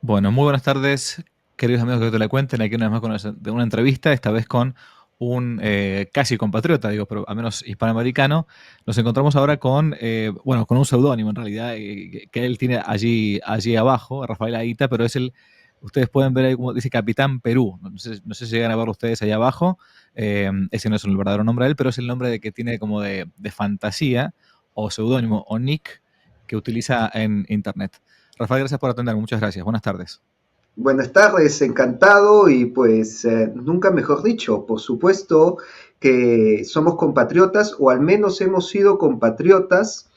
Bueno, muy buenas tardes, queridos amigos que te la cuenten. Aquí una vez más con una entrevista, esta vez con un casi compatriota, digo, pero al menos hispanoamericano. Nos encontramos ahora con, bueno, con un seudónimo en realidad, que él tiene allí abajo, Rafael Aita, pero ustedes pueden ver ahí como dice Capitán Perú. No sé si llegan a verlo ustedes allá abajo. Ese no es el verdadero nombre de él, pero es el nombre de que tiene como de fantasía o seudónimo o nick que utiliza en internet. Rafael, gracias por atender. Muchas gracias. Buenas tardes. Buenas tardes, encantado y pues nunca mejor dicho, por supuesto que somos compatriotas o al menos hemos sido compatriotas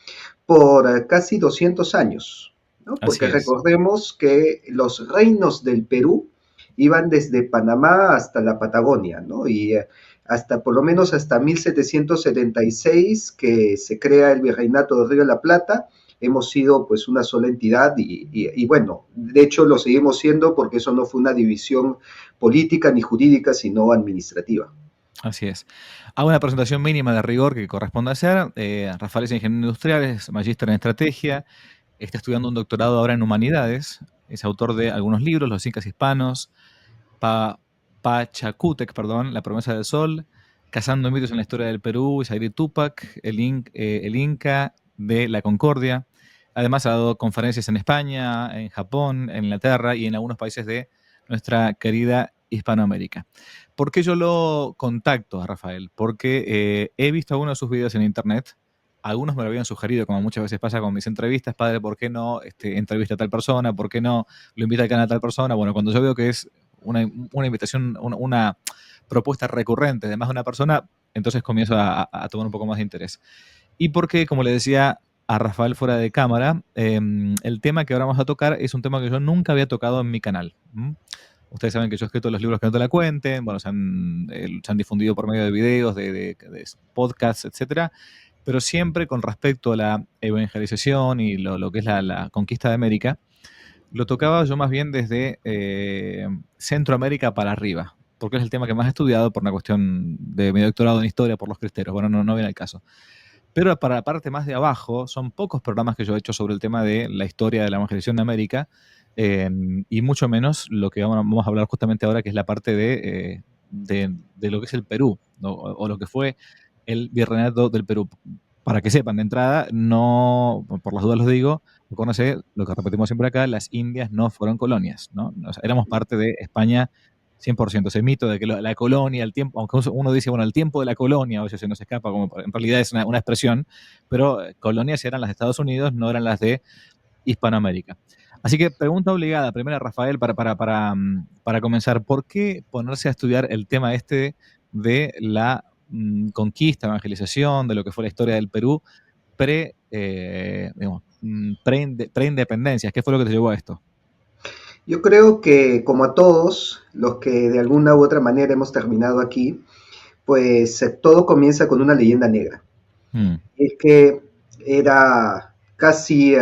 por casi 200 años, ¿no? Así Porque es. recordemos que los reinos del Perú iban desde Panamá hasta la Patagonia, ¿no? Y hasta por lo menos hasta 1776 que se crea el Virreinato del Río de la Plata, hemos sido pues una sola entidad y bueno, de hecho lo seguimos siendo porque eso no fue una división política ni jurídica, sino administrativa. Así es. Hago una presentación mínima de rigor que corresponde hacer. Rafael es ingeniero industrial, es magíster en estrategia, está estudiando un doctorado ahora en humanidades, es autor de algunos libros, Los Incas Hispanos, pa, Pachacútec, perdón, La Promesa del Sol, Cazando mitos en la historia del Perú, Isairi Tupac, el Inca de la Concordia. Además ha dado conferencias en España, en Japón, en Inglaterra y en algunos países de nuestra querida Hispanoamérica. ¿Por qué yo lo contacto a Rafael? Porque he visto algunos de sus videos en internet. Algunos me lo habían sugerido, como muchas veces pasa con mis entrevistas. Padre, ¿por qué no entrevista a tal persona? ¿Por qué no lo invita al canal a tal persona? Bueno, cuando yo veo que es una invitación, una propuesta recurrente de más de una persona, entonces comienzo a tomar un poco más de interés. Y porque, como le decía a Rafael fuera de cámara, el tema que ahora vamos a tocar es un tema que yo nunca había tocado en mi canal. Ustedes saben que yo he escrito los libros que no te la cuenten, bueno, se han difundido por medio de videos, de podcasts, etcétera, pero siempre con respecto a la evangelización y lo que es la conquista de América, lo tocaba yo más bien desde Centroamérica para arriba, porque es el tema que más he estudiado por una cuestión de mi doctorado en historia por los cristeros. Bueno, no viene al caso. Pero para la parte más de abajo, son pocos programas que yo he hecho sobre el tema de la historia de la evangelización de América, y mucho menos lo que vamos a hablar justamente ahora, que es la parte de lo que es el Perú, ¿no? O lo que fue el virreinato del Perú. Para que sepan, de entrada, no, por las dudas los digo, acuérdense, lo que repetimos siempre acá, las Indias no fueron colonias, ¿no? O sea, éramos parte de España 100%. Ese mito de que la colonia, el tiempo, aunque uno dice, bueno, el tiempo de la colonia, o sea, se nos escapa, como en realidad es una expresión, pero colonias eran las de Estados Unidos, no eran las de Hispanoamérica. Así que pregunta obligada, primera Rafael, para comenzar, ¿por qué ponerse a estudiar el tema este de la conquista, evangelización, de lo que fue la historia del Perú pre-independencias? ¿Qué fue lo que te llevó a esto? Yo creo que como a todos los que de alguna u otra manera hemos terminado aquí, pues todo comienza con una leyenda negra. Mm, Es que era casi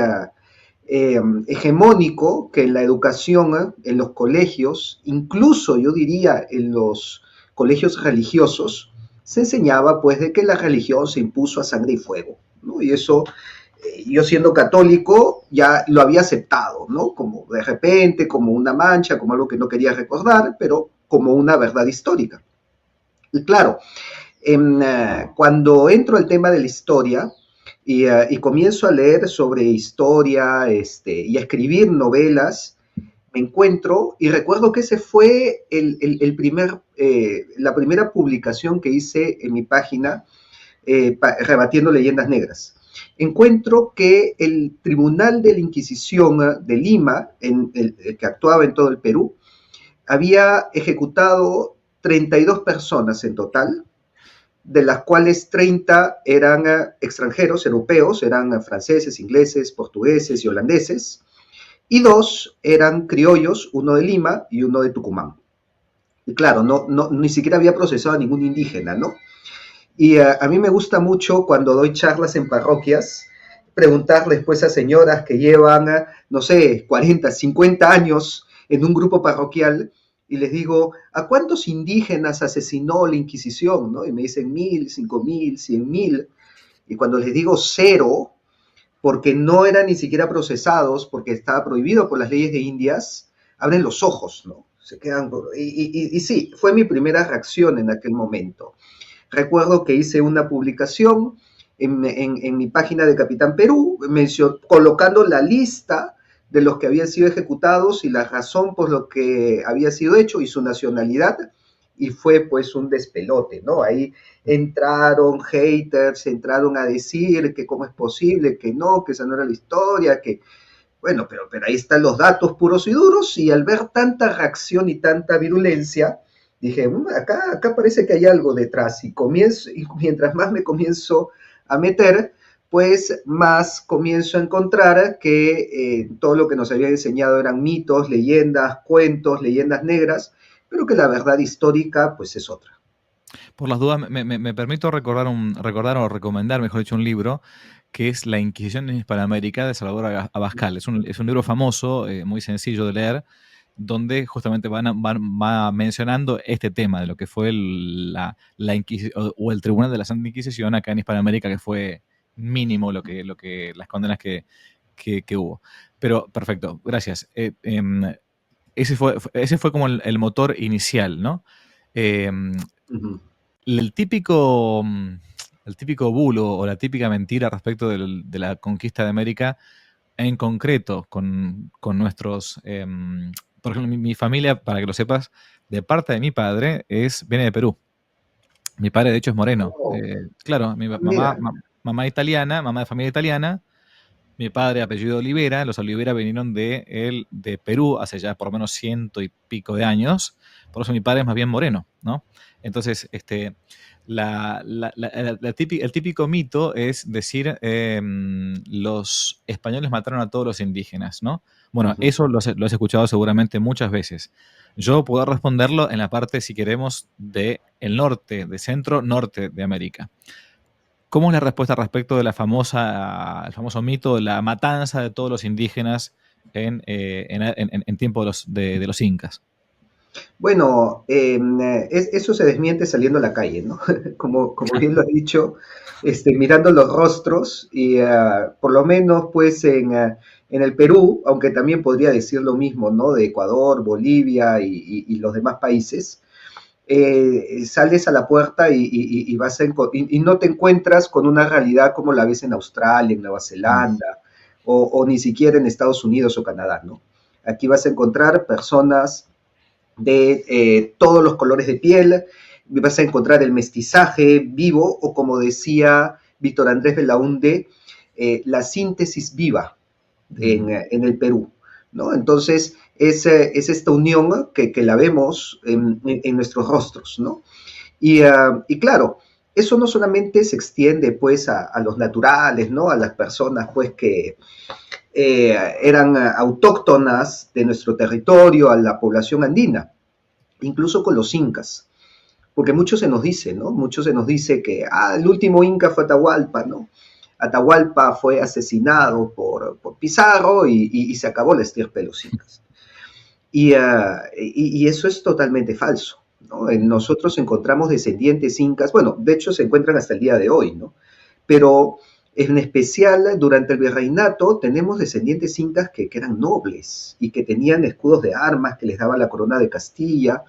hegemónico que en la educación, en los colegios, incluso yo diría en los colegios religiosos, se enseñaba pues de que la religión se impuso a sangre y fuego, ¿no? Y eso yo siendo católico ya lo había aceptado, ¿no? Como de repente, como una mancha, como algo que no quería recordar, pero como una verdad histórica. Y claro, cuando entro al tema de la historia y comienzo a leer sobre historia y a escribir novelas, me encuentro y recuerdo que ese fue la primera publicación que hice en mi página rebatiendo leyendas negras. Encuentro que el Tribunal de la Inquisición de Lima, el que actuaba en todo el Perú, había ejecutado 32 personas en total, de las cuales 30 eran extranjeros, europeos, eran franceses, ingleses, portugueses y holandeses, y dos eran criollos, uno de Lima y uno de Tucumán. Y claro, ni siquiera había procesado a ningún indígena, ¿no? Y a mí me gusta mucho cuando doy charlas en parroquias, preguntarles pues a señoras que llevan, no sé, 40, 50 años en un grupo parroquial y les digo, ¿a cuántos indígenas asesinó la Inquisición? ¿No? Y me dicen 1000, 5000, 100.000. Y cuando les digo cero, porque no eran ni siquiera procesados, porque estaba prohibido por las leyes de Indias, abren los ojos, ¿no? Se quedan, y sí, fue mi primera reacción en aquel momento. Recuerdo que hice una publicación en mi página de Capitán Perú, colocando la lista de los que habían sido ejecutados y la razón por lo que había sido hecho y su nacionalidad, y fue pues un despelote, ¿no? Ahí entraron haters, entraron a decir que cómo es posible, que no, que esa no era la historia, que bueno, pero ahí están los datos puros y duros, y al ver tanta reacción y tanta virulencia, dije, acá parece que hay algo detrás, y mientras más me comienzo a meter, pues más comienzo a encontrar que todo lo que nos habían enseñado eran mitos, leyendas, cuentos, leyendas negras, pero que la verdad histórica, pues es otra. Por las dudas, me permito recordar o recomendar, mejor dicho, un libro que es La Inquisición en Hispanoamérica de Salvador Abascal. Es un libro famoso, muy sencillo de leer, donde justamente va mencionando este tema de lo que fue la Inquisición o el Tribunal de la Santa Inquisición acá en Hispanoamérica, que fue mínimo las condenas que hubo. Pero perfecto, gracias. Ese fue como el motor inicial, ¿no? Ujú, El típico, el típico bulo o la típica mentira respecto de la conquista de América, en concreto con nuestros... por ejemplo, mi familia, para que lo sepas, de parte de mi padre, viene de Perú. Mi padre, de hecho, es moreno. oh, Claro, mi mamá, mira, mamá italiana, mamá de familia italiana, mi padre, apellido Olivera, los Olivera vinieron de Perú hace ya por lo menos ciento y pico de años, por eso mi padre es más bien moreno, ¿no? Entonces, el típico mito es decir, los españoles mataron a todos los indígenas, ¿no? Bueno, ujú. eso lo has escuchado seguramente muchas veces. Yo puedo responderlo en la parte, si queremos, del norte, de centro-norte de América. ¿Cómo es la respuesta respecto de el famoso mito de la matanza de todos los indígenas en tiempo de los incas? Bueno, eso se desmiente saliendo a la calle, ¿no? Como bien lo has dicho, mirando los rostros y por lo menos pues en el Perú, aunque también podría decir lo mismo, ¿no? De Ecuador, Bolivia y los demás países, sales a la puerta y no te encuentras con una realidad como la ves en Australia, en Nueva Mm. Zelanda o ni siquiera en Estados Unidos o Canadá, ¿no? Aquí vas a encontrar personas de todos los colores de piel, vas a encontrar el mestizaje vivo o como decía Víctor Andrés Belaunde, la síntesis viva Mm. en el Perú, ¿no? Entonces es esta unión que la vemos en nuestros rostros, ¿no? Y claro, eso no solamente se extiende pues a los naturales, ¿no? A las personas pues que eran autóctonas de nuestro territorio, a la población andina, incluso con los incas, porque mucho se nos dice, ¿no? Mucho se nos dice que el último inca fue Atahualpa, ¿no? Atahualpa fue asesinado por Pizarro y se acabó la estirpe de los incas. Y eso es totalmente falso, ¿no? Nosotros encontramos descendientes incas, bueno, de hecho se encuentran hasta el día de hoy, ¿no? Pero en especial durante el virreinato tenemos descendientes incas que eran nobles y que tenían escudos de armas que les daba la corona de Castilla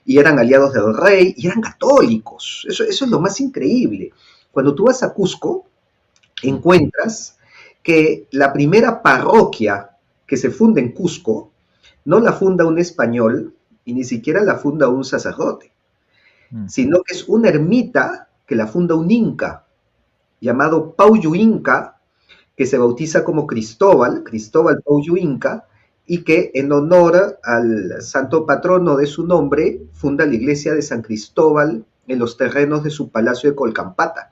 y eran aliados del rey y eran católicos. Eso es lo más increíble. Cuando tú vas a Cusco, Mm. encuentras que la primera parroquia que se funda en Cusco no la funda un español y ni siquiera la funda un sacerdote, Mm. sino que es una ermita que la funda un inca llamado Pauyu Inca, que se bautiza como Cristóbal Pauyu Inca, y que en honor al santo patrono de su nombre funda la iglesia de San Cristóbal en los terrenos de su palacio de Colcampata.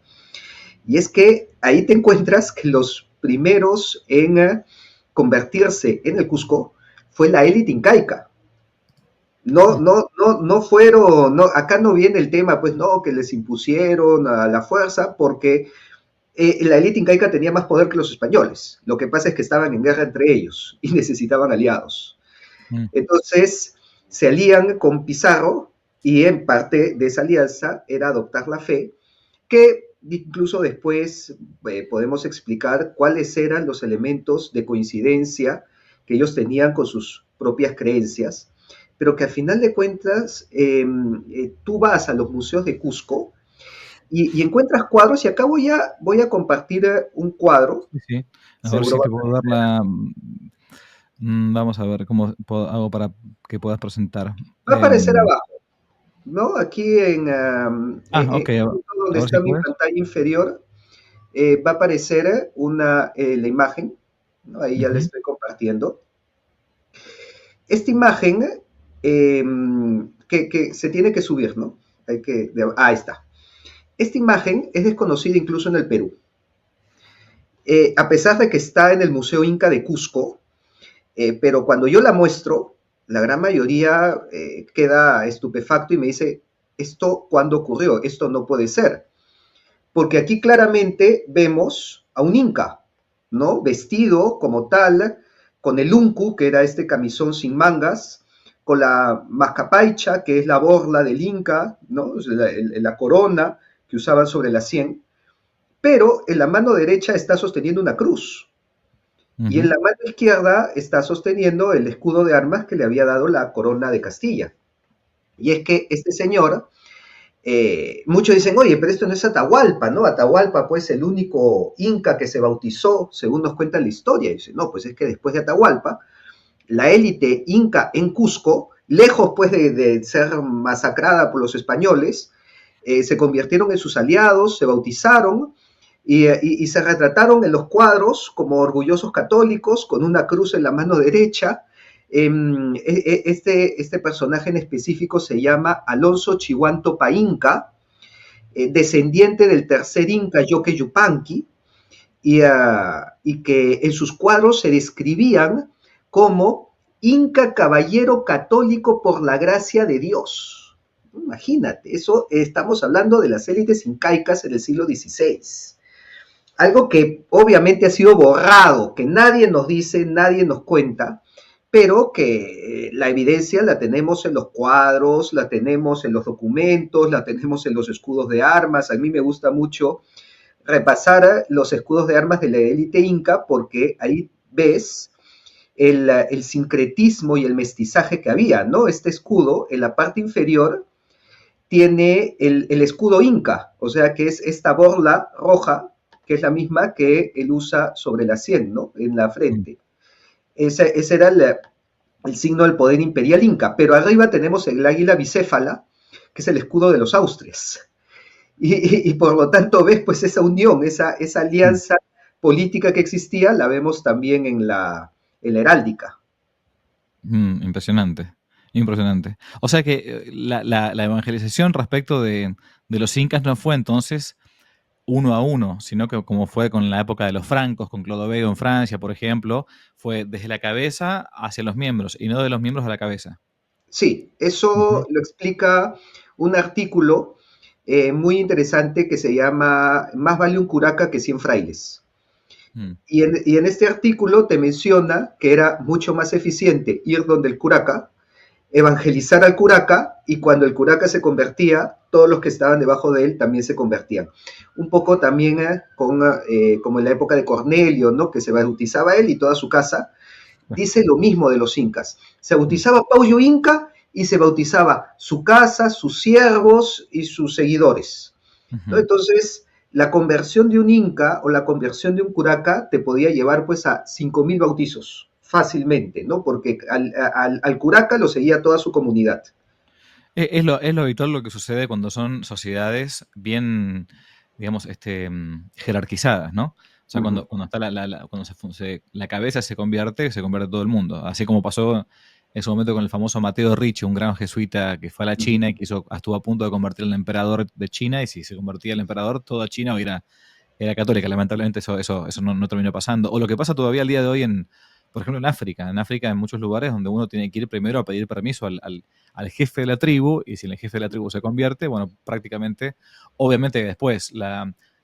Y es que ahí te encuentras que los primeros en convertirse en el Cusco fue la élite incaica. Mm. No fueron, no, acá no viene el tema, pues no, que les impusieron a la fuerza, porque la élite incaica tenía más poder que los españoles. Lo que pasa es que estaban en guerra entre ellos y necesitaban aliados. Mm. Entonces se alían con Pizarro y en parte de esa alianza era adoptar la fe, que incluso después podemos explicar cuáles eran los elementos de coincidencia que ellos tenían con sus propias creencias, pero que al final de cuentas tú vas a los museos de Cusco y encuentras cuadros, y acá voy a compartir un cuadro, Sí, sí. A ver seguro si va te a puedo dar la... vamos a ver cómo hago para que puedas presentar. va a aparecer abajo, ¿no? Aquí Ok, justo donde a ver si está mi puedes. pantalla inferior, va a aparecer la imagen, ¿no? Ahí ya la Ujú, estoy compartiendo. Esta imagen eh, que se tiene que subir, ¿no? Ahí está. Esta imagen es desconocida incluso en el Perú. A pesar de que está en el Museo Inca de Cusco, pero cuando yo la muestro, la gran mayoría queda estupefacto y me dice, ¿esto cuándo ocurrió? Esto no puede ser. Porque aquí claramente vemos a un inca, ¿no? Vestido como tal, con el uncu, que era este camisón sin mangas, con la mascapaicha, que es la borla del inca, ¿no? La corona que usaban sobre la sien, pero en la mano derecha está sosteniendo una cruz, y en ujú. la mano izquierda está sosteniendo el escudo de armas que le había dado la corona de Castilla. Y es que este señor, muchos dicen, oye, pero esto no es Atahualpa, ¿no? Atahualpa, pues, el único inca que se bautizó, según nos cuenta la historia. Y dice, no, pues es que después de Atahualpa, la élite inca en Cusco, lejos, pues, de ser masacrada por los españoles, se convirtieron en sus aliados, se bautizaron y se retrataron en los cuadros como orgullosos católicos, con una cruz en la mano derecha. Este personaje en específico se llama Alonso Chihuanto Painca, descendiente del tercer Inca, Yoque Yupanqui, y que en sus cuadros se describían como Inca caballero católico por la gracia de Dios. Imagínate, eso estamos hablando de las élites incaicas en el siglo XVI. Algo que obviamente ha sido borrado, que nadie nos dice, nadie nos cuenta, pero que la evidencia la tenemos en los cuadros, la tenemos en los documentos, la tenemos en los escudos de armas. A mí me gusta mucho repasar los escudos de armas de la élite inca porque ahí ves el sincretismo y el mestizaje que había, ¿no? Este escudo en la parte inferior tiene el escudo inca, o sea que es esta borla roja, que es la misma que él usa sobre la sien, ¿no? En la frente. Ese era el signo del poder imperial inca, pero arriba tenemos el águila bicéfala, que es el escudo de los Austres. Y por lo tanto ves pues esa unión, esa alianza política que existía, la vemos también en la heráldica. Impresionante, impresionante. O sea que la evangelización respecto de los incas no fue entonces uno a uno, sino que como fue con la época de los francos, con Clodoveo en Francia, por ejemplo, fue desde la cabeza hacia los miembros y no de los miembros a la cabeza. Sí, eso Ujú, lo explica un artículo muy interesante que se llama Más vale un curaca que 100 frailes. mm, Y en este artículo te menciona que era mucho más eficiente ir donde el curaca, evangelizar al curaca, y cuando el curaca se convertía, todos los que estaban debajo de él también se convertían. Un poco también como en la época de Cornelio, ¿no? Que se bautizaba él y toda su casa. Dice lo mismo de los incas. Se mm, bautizaba Pauyo Inca y se bautizaba su casa, sus siervos y sus seguidores, ¿no? ujú. Entonces, la conversión de un inca o la conversión de un curaca te podía llevar pues a 5.000 bautizos fácilmente, ¿no? Porque al curaca lo seguía toda su comunidad. Es lo habitual lo que sucede cuando son sociedades bien, digamos, jerarquizadas, ¿no? O sea, Ujú. cuando está cuando la cabeza se convierte todo el mundo. Así como pasó en su momento con el famoso Mateo Ricci, un gran jesuita que fue a la Ujú. China y estuvo a punto de convertir al emperador de China, y si se convertía el emperador, toda China hoy era católica. Lamentablemente eso no terminó pasando. O lo que pasa todavía al día de hoy por ejemplo, en África. En África hay muchos lugares donde uno tiene que ir primero a pedir permiso al jefe de la tribu, y si el jefe de la tribu se convierte, bueno, prácticamente, obviamente después,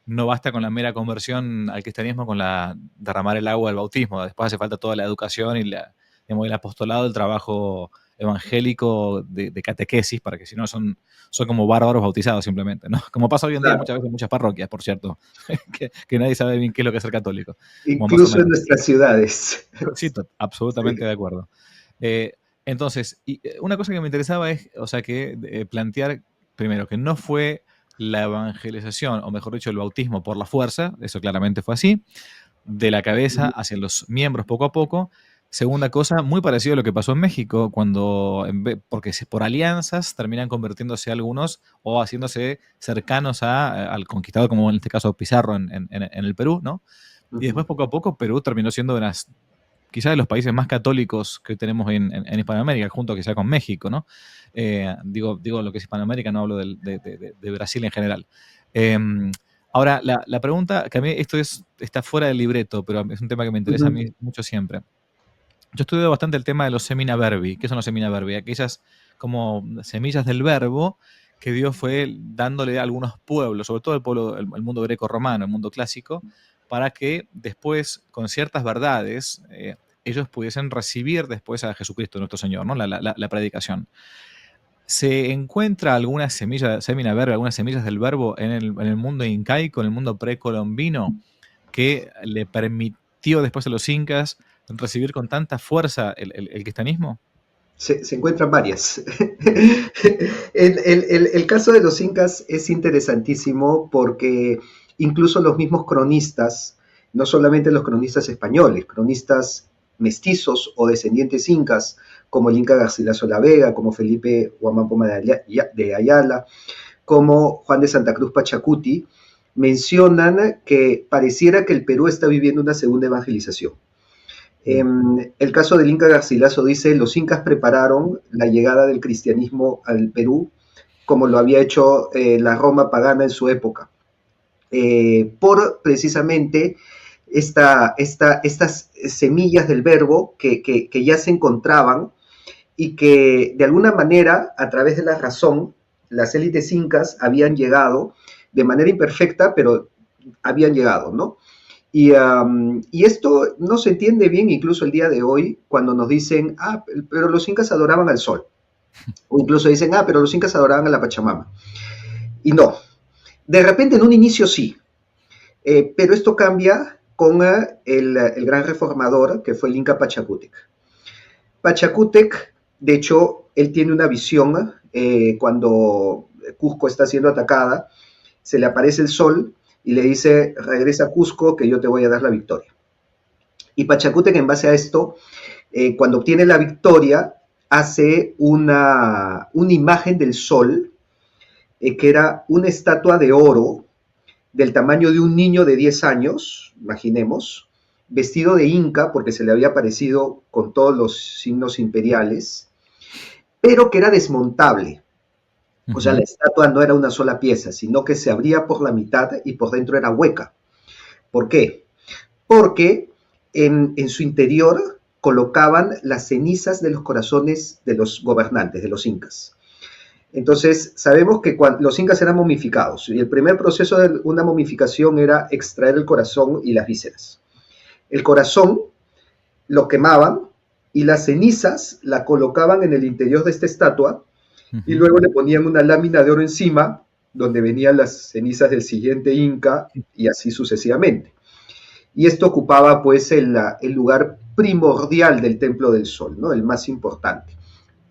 no basta con la mera conversión al cristianismo, con la derramar el agua del bautismo. Después hace falta toda la educación y digamos, el apostolado, el trabajo evangélico de catequesis, para que si no son como bárbaros bautizados simplemente, ¿no? Como pasa hoy en día Claro, muchas veces en muchas parroquias, por cierto, que nadie sabe bien qué es lo que es ser católico. Bueno, más o incluso en menos. nuestras ciudades. Sí, absolutamente Sí. de acuerdo. Eh, entonces, una cosa que me interesaba es, o sea, que plantear, primero, que no fue la evangelización, o mejor dicho, el bautismo por la fuerza, eso claramente fue así, de la cabeza hacia los miembros poco a poco. Segunda cosa, muy parecido a lo que pasó en México, cuando, porque por alianzas terminan convirtiéndose algunos o haciéndose cercanos al conquistador, como en este caso Pizarro en el Perú, ¿no? Y después poco a poco Perú terminó siendo quizás de los países más católicos que tenemos en Hispanoamérica, junto quizá con México, ¿no? Digo lo que es Hispanoamérica, no hablo de Brasil en general. Ahora, la pregunta, que a mí está fuera del libreto, pero es un tema que me interesa a mí mucho siempre. Yo estudio bastante el tema de los semina verbi. ¿Qué son los semina verbi? Aquellas como semillas del verbo que Dios fue dándole a algunos pueblos, sobre todo el mundo greco-romano, el mundo clásico, para que después, con ciertas verdades, ellos pudiesen recibir después a Jesucristo, nuestro Señor, ¿no? La predicación. ¿Se encuentra alguna semina verbi, algunas semillas del verbo en el mundo incaico, en el mundo precolombino, que le permitió después a los incas recibir con tanta fuerza el cristianismo? Se encuentran varias. El caso de los incas es interesantísimo porque incluso los mismos cronistas, no solamente los cronistas españoles, cronistas mestizos o descendientes incas, como el Inca Garcilaso la Vega, como Felipe Huamampoma de Ayala, como Juan de Santa Cruz Pachacuti, mencionan que pareciera que el Perú está viviendo una segunda evangelización. El caso del Inca Garcilaso dice, los incas prepararon la llegada del cristianismo al Perú como lo había hecho la Roma pagana en su época, por precisamente estas semillas del verbo que ya se encontraban y que de alguna manera, a través de la razón, las élites incas habían llegado de manera imperfecta, pero habían llegado, ¿no? Y esto no se entiende bien incluso el día de hoy cuando nos dicen, pero los incas adoraban al sol. O incluso dicen, pero los incas adoraban a la Pachamama. Y no. De repente en un inicio sí. Pero esto cambia con el gran reformador que fue el Inca Pachacútec. Pachacútec, de hecho, él tiene una visión cuando Cusco está siendo atacada, se le aparece el sol y le dice, regresa a Cusco que yo te voy a dar la victoria. Y Pachacútec, en base a esto, cuando obtiene la victoria, hace una imagen del sol, que era una estatua de oro del tamaño de un niño de 10 años, imaginemos, vestido de inca, porque se le había aparecido con todos los signos imperiales, pero que era desmontable. O sea, la estatua no era una sola pieza, sino que se abría por la mitad y por dentro era hueca. ¿Por qué? Porque en su interior colocaban las cenizas de los corazones de los gobernantes, de los incas. Entonces, sabemos que los incas eran momificados y el primer proceso de una momificación era extraer el corazón y las vísceras. El corazón lo quemaban y las cenizas la colocaban en el interior de esta estatua y luego le ponían una lámina de oro encima donde venían las cenizas del siguiente inca y así sucesivamente. Y esto ocupaba pues el lugar primordial del Templo del Sol, ¿no? El más importante.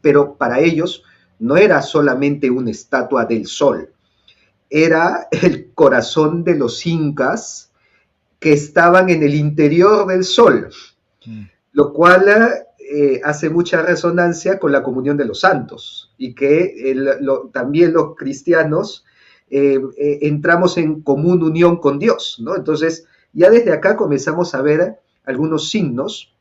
Pero para ellos no era solamente una estatua del sol, era el corazón de los incas que estaban en el interior del sol, lo cual hace mucha resonancia con la comunión de los santos y que también los cristianos entramos en común unión con Dios, ¿no? Entonces, ya desde acá comenzamos a ver algunos signos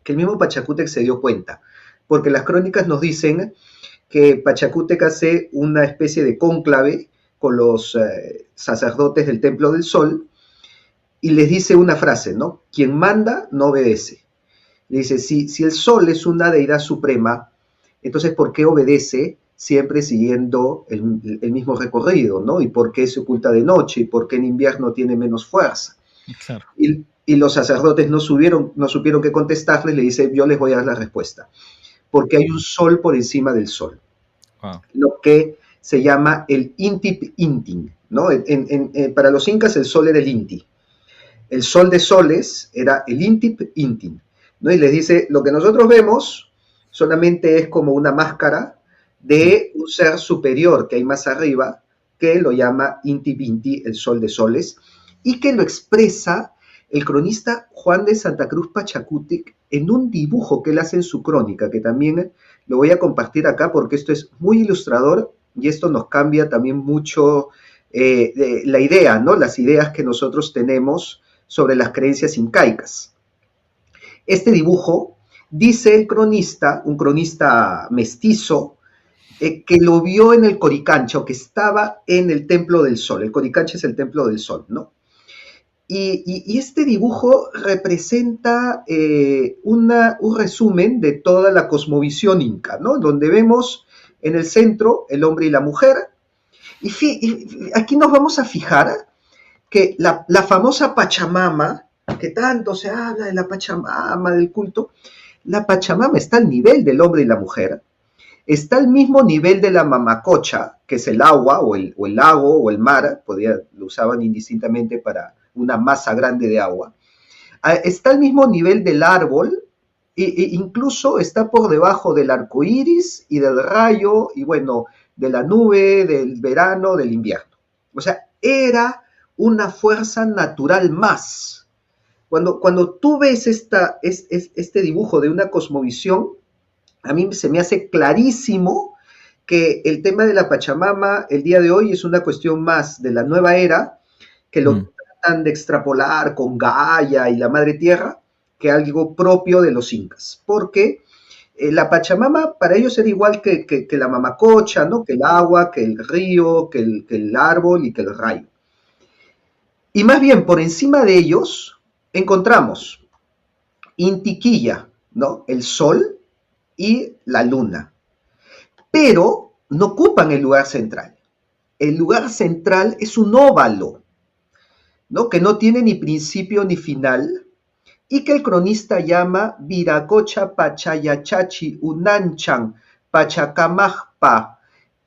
que el mismo Pachacútec se dio cuenta, porque las crónicas nos dicen que Pachacútec hace una especie de cónclave con los sacerdotes del Templo del Sol y les dice una frase, ¿no? Quien manda no obedece. Le dice, si el Sol es una deidad suprema, entonces ¿por qué obedece siempre siguiendo el mismo recorrido, ¿no? ¿Y por qué se oculta de noche? ¿Y por qué en invierno tiene menos fuerza? Claro. Y los sacerdotes no supieron qué contestarles, le dice, yo les voy a dar la respuesta. Porque hay un sol por encima del sol. Wow. Lo que se llama el Intip Intin, ¿no? Para los incas el sol era el Inti. El sol de soles era el Intip Intin, ¿no? Y les dice, lo que nosotros vemos solamente es como una máscara de un ser superior que hay más arriba, que lo llama Inti Binti, el sol de soles, y que lo expresa el cronista Juan de Santa Cruz Pachacutic en un dibujo que él hace en su crónica, que también lo voy a compartir acá porque esto es muy ilustrador y esto nos cambia también mucho la idea, ¿no? Las ideas que nosotros tenemos sobre las creencias incaicas. Este dibujo, dice el cronista, un cronista mestizo, que lo vio en el Coricancha, o que estaba en el Templo del Sol. El Coricancha es el Templo del Sol, ¿no? Y este dibujo representa un resumen de toda la cosmovisión inca, ¿no? Donde vemos en el centro el hombre y la mujer. Y aquí nos vamos a fijar que la famosa Pachamama, que tanto se habla de la Pachamama, del culto, la Pachamama está al nivel del hombre y la mujer, está al mismo nivel de la Mamacocha, que es el agua, o el lago, o el mar, lo usaban indistintamente para una masa grande de agua. Está al mismo nivel del árbol, incluso está por debajo del arco iris y del rayo, y bueno, de la nube, del verano, del invierno. O sea, era una fuerza natural más. Cuando tú ves este dibujo de una cosmovisión, a mí se me hace clarísimo que el tema de la Pachamama el día de hoy es una cuestión más de la nueva era, que lo tratan de extrapolar con Gaia y la Madre Tierra, que algo propio de los incas. Porque la Pachamama para ellos era igual que la mamacocha, ¿no? Que el agua, que el río, que el árbol y que el rayo. Y más bien, por encima de ellos, encontramos Intiquilla, ¿no? El sol y la luna. Pero no ocupan el lugar central. El lugar central es un óvalo, ¿no? Que no tiene ni principio ni final, y que el cronista llama Viracocha Pachayachachi Unanchan Pachacamajpa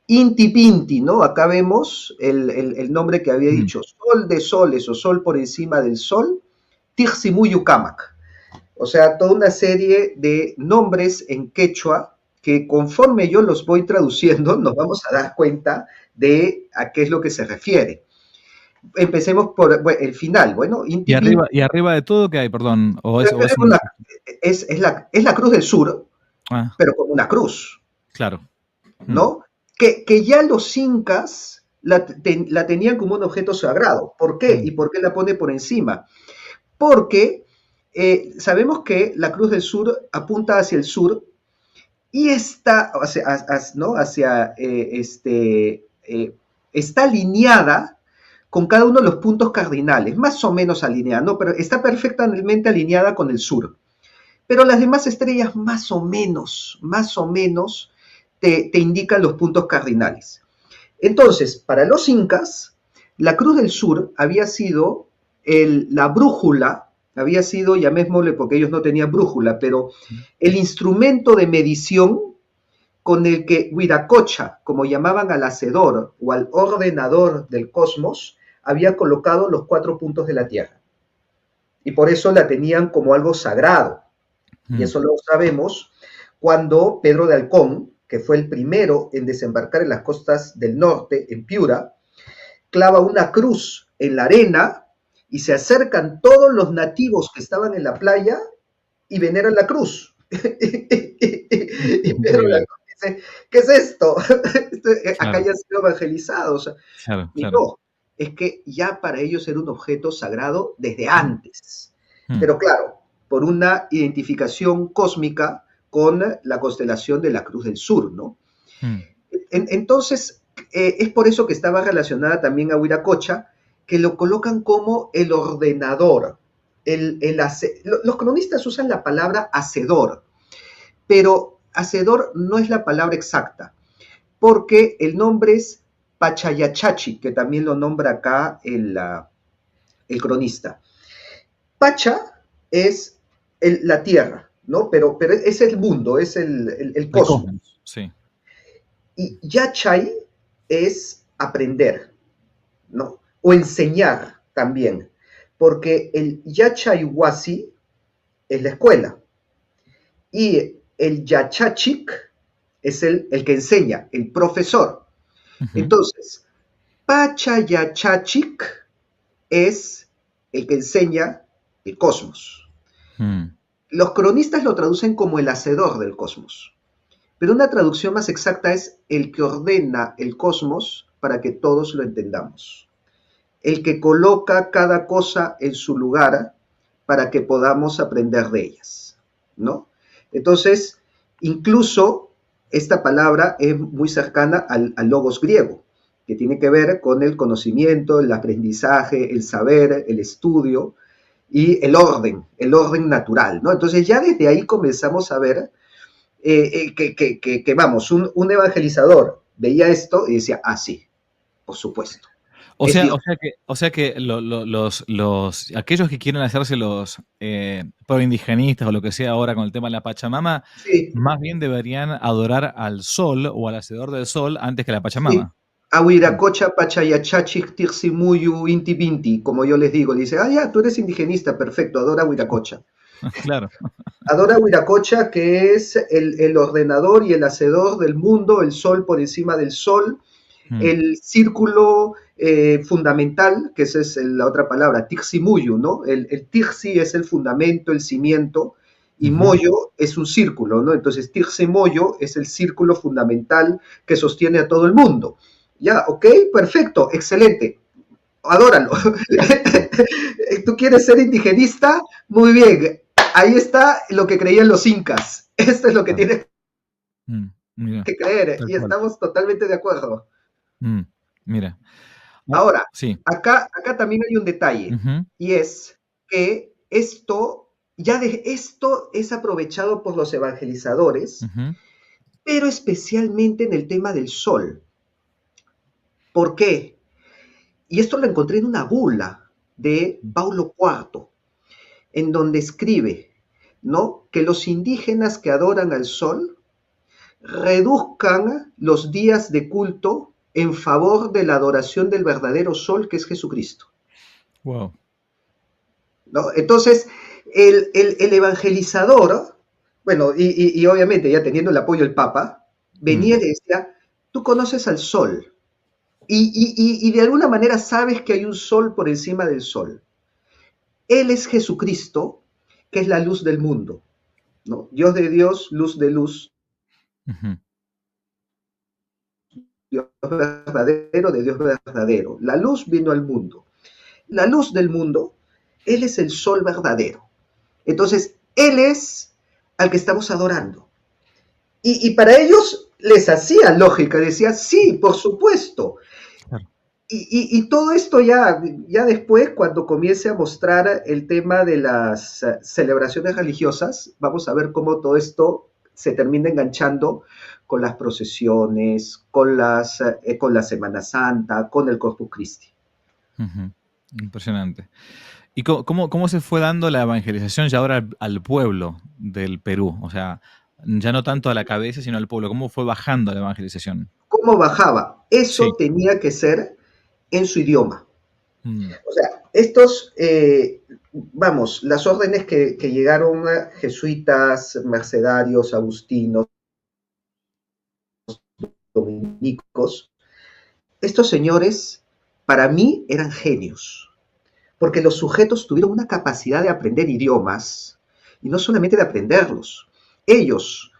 Inti Pinti, ¿no? Acá vemos el nombre que había dicho, sol de soles o sol por encima del sol, Tiximuyucamac. O sea, toda una serie de nombres en quechua que conforme yo los voy traduciendo nos vamos a dar cuenta de a qué es lo que se refiere. Empecemos por el final. Bueno, Inti Pinti. ¿Y arriba de todo qué hay, perdón? Es la cruz del sur, pero como una cruz. Claro. ¿No? Que ya los incas la tenían como un objeto sagrado. ¿Por qué? ¿Y por qué la pone por encima? Porque sabemos que la cruz del sur apunta hacia el sur y está, ¿no? Está alineada con cada uno de los puntos cardinales, más o menos alineada, ¿no? Pero está perfectamente alineada con el sur. Pero las demás estrellas más o menos te indican los puntos cardinales. Entonces, para los incas, la cruz del sur había sido la brújula, había sido, llamémosle porque ellos no tenían brújula, pero el instrumento de medición con el que Huiracocha, como llamaban al hacedor o al ordenador del cosmos, había colocado los 4 puntos de la Tierra. Y por eso la tenían como algo sagrado. Y eso lo sabemos cuando Pedro de Halcón, que fue el primero en desembarcar en las costas del norte, en Piura, clava una cruz en la arena y se acercan todos los nativos que estaban en la playa y veneran la cruz. Y Pedro de Halcón dice, ¿qué es esto? Acá ya han sido evangelizados. Y no, es que ya para ellos era un objeto sagrado desde antes. Pero claro, por una identificación cósmica con la constelación de la Cruz del Sur, ¿no? Entonces, es por eso que estaba relacionada también a Huiracocha, que lo colocan como el ordenador. Los cronistas usan la palabra hacedor, pero hacedor no es la palabra exacta, porque el nombre es Pachayachachi, que también lo nombra acá el cronista. Pacha es la Tierra, ¿no? Pero es el mundo, es el cosmos. Sí. Y Yachay es aprender, ¿no? O enseñar también, porque el Yachay Huasi es la escuela. Y el Yachachik es el que enseña, el profesor. Ujú. Entonces, Pachayachachik es el que enseña el cosmos. Mm. Los cronistas lo traducen como el hacedor del cosmos, pero una traducción más exacta es el que ordena el cosmos para que todos lo entendamos, el que coloca cada cosa en su lugar para que podamos aprender de ellas, ¿no? Entonces, incluso esta palabra es muy cercana al logos griego, que tiene que ver con el conocimiento, el aprendizaje, el saber, el estudio y el orden natural, ¿no? Entonces ya desde ahí comenzamos a ver que vamos, un evangelizador veía esto y decía, ah, sí, por supuesto, O es sea, Dios. o sea que aquellos que quieren hacerse los proindigenistas o lo que sea ahora con el tema de la Pachamama, Sí, más bien deberían adorar al sol o al hacedor del sol antes que a la sí. Pachamama. Mm. Awiracocha, Pachayachachik, Tirsimuyu, Inti Binti, como yo les digo, le dice, ah, ya, tú eres indigenista, perfecto, adora Huiracocha. Claro. Adora Huiracocha, que es el ordenador y el hacedor del mundo, el sol por encima del sol, Mm. el círculo fundamental, que esa es la otra palabra, Tiximuyu, ¿no? El Tixi es el fundamento, el cimiento, y Ujú. Moyo es un círculo, ¿no? Entonces, Tirsi Moyo es el círculo fundamental que sostiene a todo el mundo. Ya, ok, perfecto, excelente, adóralo. Mm. ¿Tú quieres ser indigenista? Muy bien, ahí está lo que creían los incas. Esto es lo que Claro. tienes Mira, que creer tal y cual. estamos totalmente de acuerdo. Mm. Mira. Ah, Ahora, sí. acá también hay un detalle, Ujú. y es que esto es aprovechado por los evangelizadores, Ujú. pero especialmente en el tema del sol. ¿Por qué? Y esto lo encontré en una bula de Paulo IV, en donde escribe, ¿no? Que los indígenas que adoran al sol reduzcan los días de culto en favor de la adoración del verdadero sol que es Jesucristo. Wow. ¿No? Entonces, el evangelizador, bueno, y obviamente ya teniendo el apoyo del Papa, Mm. venía y le decía, tú conoces al sol y de alguna manera sabes que hay un sol por encima del sol. Él es Jesucristo, que es la luz del mundo, ¿no? Dios de Dios, luz de luz, Ujú. Dios verdadero de Dios verdadero. La luz vino al mundo. La luz del mundo, Él es el sol verdadero. Entonces, Él es al que estamos adorando. Y para ellos les hacía lógica, decía, sí, por supuesto. Claro. Y todo esto ya después, cuando comience a mostrar el tema de las celebraciones religiosas, vamos a ver cómo todo esto se termina enganchando con las procesiones, con la Semana Santa, con el Corpus Christi. Ujú. Impresionante. ¿Y cómo se fue dando la evangelización ya ahora al pueblo del Perú? O sea, ya no tanto a la cabeza, sino al pueblo. ¿Cómo fue bajando la evangelización? ¿Cómo bajaba? Sí. Eso tenía que ser en su idioma. Mm. O sea, estos, vamos, las órdenes que llegaron jesuitas, mercedarios, agustinos, dominicos, estos señores para mí eran genios, porque los sujetos tuvieron una capacidad de aprender idiomas, y no solamente de aprenderlos, ellos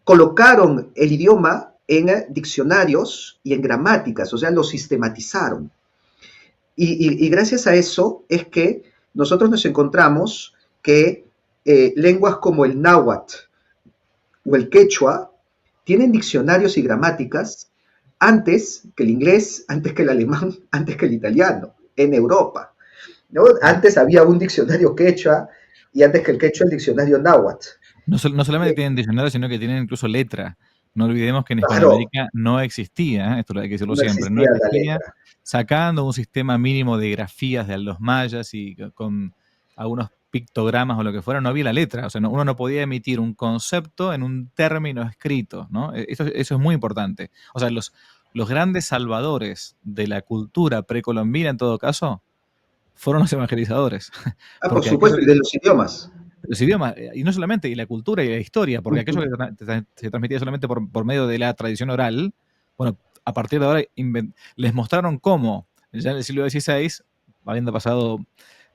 colocaron el idioma en diccionarios y en gramáticas, o sea, lo sistematizaron. Y gracias a eso es que nosotros nos encontramos que lenguas como el náhuatl o el quechua tienen diccionarios y gramáticas antes que el inglés, antes que el alemán, antes que el italiano, en Europa, ¿no? Mm. Antes había un diccionario quechua y antes que el quechua el diccionario náhuatl. No solamente Eh, tienen diccionario, sino que tienen incluso letra. No olvidemos que en claro, Hispanoamérica no existía, esto hay que decirlo no siempre, no existía la existía, letra. sacando un sistema mínimo de grafías de los mayas y con algunos pictogramas o lo que fuera, no había la letra. O sea, uno no podía emitir un concepto en un término escrito, ¿no? Eso es muy importante. O sea, los grandes salvadores de la cultura precolombina, en todo caso, fueron los evangelizadores. Ah, por Porque aquellos supuesto, y de los idiomas. los idiomas, y no solamente, y la cultura y la historia, porque aquello que se transmitía solamente por medio de la tradición oral, bueno, a partir de ahora les mostraron cómo, ya en el siglo XVI, habiendo pasado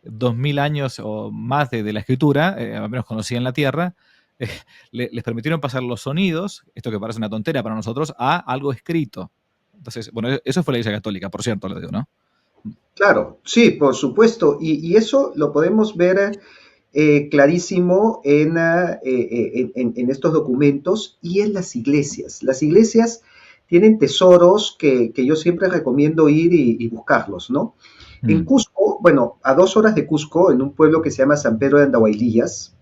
2000 años o más de la escritura, al menos conocían la tierra, eh, les permitieron pasar los sonidos, esto que parece una tontera para nosotros, a algo escrito. Entonces, bueno, eso fue la Iglesia Católica, por cierto, lo digo, ¿no? Claro, sí, por supuesto. Y eso lo podemos ver clarísimo en estos documentos y en las iglesias. Las iglesias tienen tesoros que yo siempre recomiendo ir y buscarlos, ¿no? En Cusco, bueno, a 2 horas de Cusco, en un pueblo que se llama San Pedro de Andahuaylillas,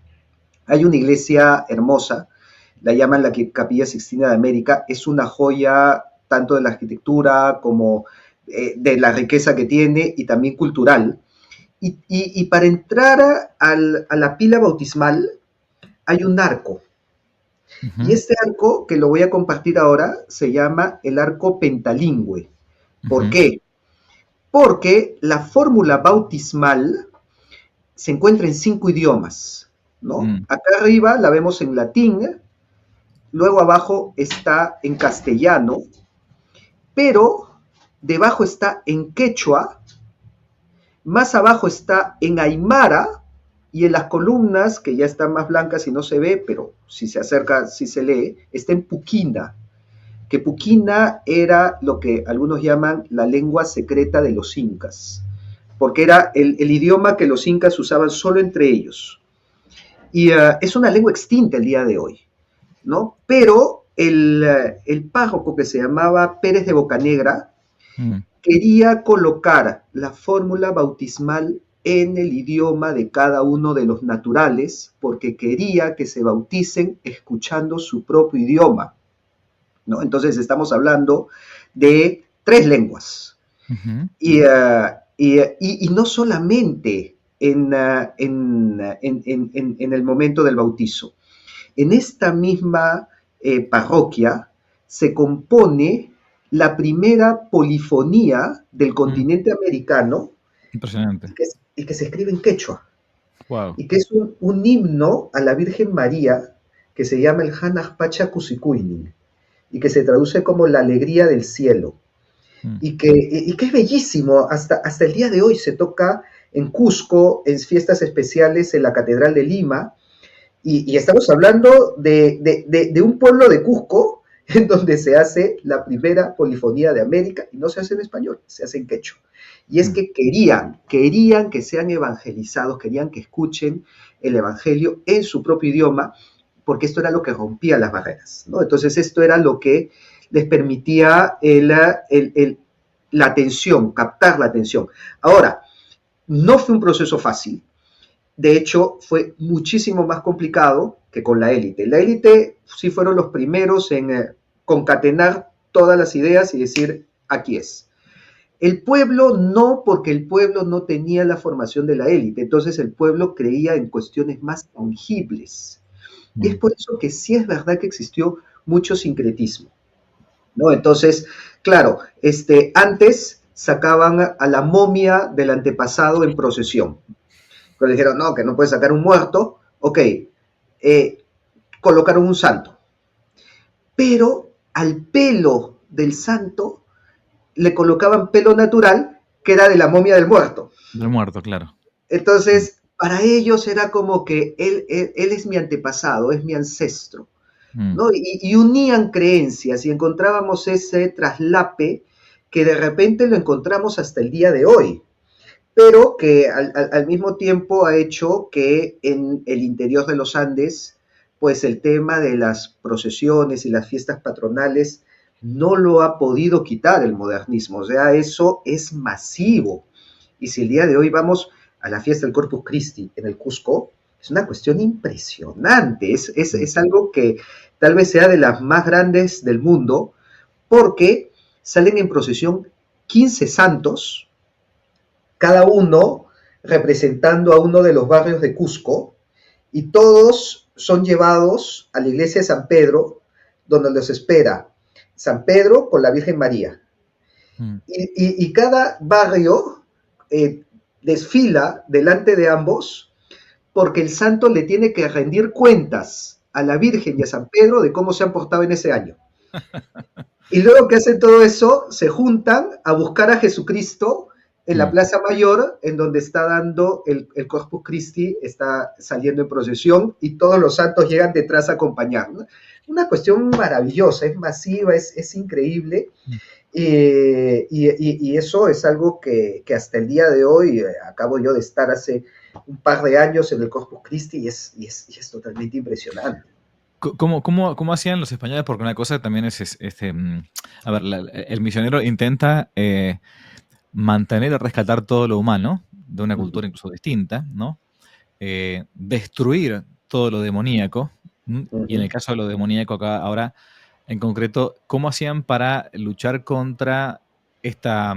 hay una iglesia hermosa, la llaman la Capilla Sixtina de América, es una joya tanto de la arquitectura como de la riqueza que tiene y también cultural. Y para entrar a la pila bautismal hay un arco. Y este arco, que lo voy a compartir ahora, se llama el arco pentalingüe. ¿Por qué? Porque la fórmula bautismal se encuentra en 5 idiomas, ¿no? Acá arriba la vemos en latín, luego abajo está en castellano, pero debajo está en quechua, más abajo está en aymara, y en las columnas, que ya están más blancas y no se ve, pero si se acerca, si se lee, está en puquina, que puquina era lo que algunos llaman la lengua secreta de los incas, porque era el idioma que los incas usaban solo entre ellos. Y es una lengua extinta el día de hoy, ¿no? Pero el párroco que se llamaba Pérez de Bocanegra quería colocar la fórmula bautismal en el idioma de cada uno de los naturales, porque quería que se bauticen escuchando su propio idioma, ¿no? Entonces estamos hablando de 3 lenguas. Y no solamente en el momento del bautizo. En esta misma parroquia se compone la primera polifonía del continente americano. Impresionante. Y que se escribe en quechua. Wow. Y que es un himno a la Virgen María que se llama el Hanaj Pacha Kusikuinin y que se traduce como la alegría del cielo. Y que es bellísimo, hasta el día de hoy se toca en Cusco, en fiestas especiales en la Catedral de Lima, y estamos hablando de un pueblo de Cusco en donde se hace la primera polifonía de América, y no se hace en español, se hace en quechua. Y es que querían que sean evangelizados, querían que escuchen el evangelio en su propio idioma, porque esto era lo que rompía las barreras, ¿no? Entonces esto era lo que les permitía la atención, captar la atención. Ahora, no fue un proceso fácil. De hecho, fue muchísimo más complicado que con la élite. La élite sí fueron los primeros en concatenar todas las ideas y decir, aquí es. El pueblo no, porque el pueblo no tenía la formación de la élite. Entonces el pueblo creía en cuestiones más tangibles. Y es por eso que sí es verdad que existió mucho sincretismo, ¿no? Entonces, claro, antes sacaban a la momia del antepasado en procesión. Pero le dijeron, no, que no puedes sacar un muerto. Ok, colocaron un santo. Pero al pelo del santo le colocaban pelo natural, que era de la momia del muerto. Del muerto, claro. Entonces, para ellos era como que él es mi antepasado, es mi ancestro, ¿no? Y unían creencias y encontrábamos ese traslape que de repente lo encontramos hasta el día de hoy, pero que al mismo tiempo ha hecho que en el interior de los Andes, pues el tema de las procesiones y las fiestas patronales no lo ha podido quitar el modernismo, o sea, eso es masivo. Y si el día de hoy vamos a la fiesta del Corpus Christi en el Cusco, es una cuestión impresionante, es algo que tal vez sea de las más grandes del mundo, porque salen en procesión 15 santos, cada uno representando a uno de los barrios de Cusco, y todos son llevados a la iglesia de San Pedro, donde los espera San Pedro con la Virgen María. Y cada barrio desfila delante de ambos porque el santo le tiene que rendir cuentas a la Virgen y a San Pedro de cómo se han portado en ese año. Y luego que hacen todo eso, se juntan a buscar a Jesucristo en la Plaza Mayor, en donde está dando el Corpus Christi, está saliendo en procesión y todos los santos llegan detrás a acompañar, ¿no? Una cuestión maravillosa, es masiva, es increíble. Y eso es algo que hasta el día de hoy, acabo yo de estar hace un par de años en el Corpus Christi y es totalmente impresionante. ¿Cómo hacían los españoles? Porque una cosa también a ver, el misionero intenta mantener o rescatar todo lo humano de una cultura incluso distinta, ¿no? Destruir todo lo demoníaco, y en el caso de lo demoníaco acá ahora, en concreto, ¿cómo hacían para luchar contra esta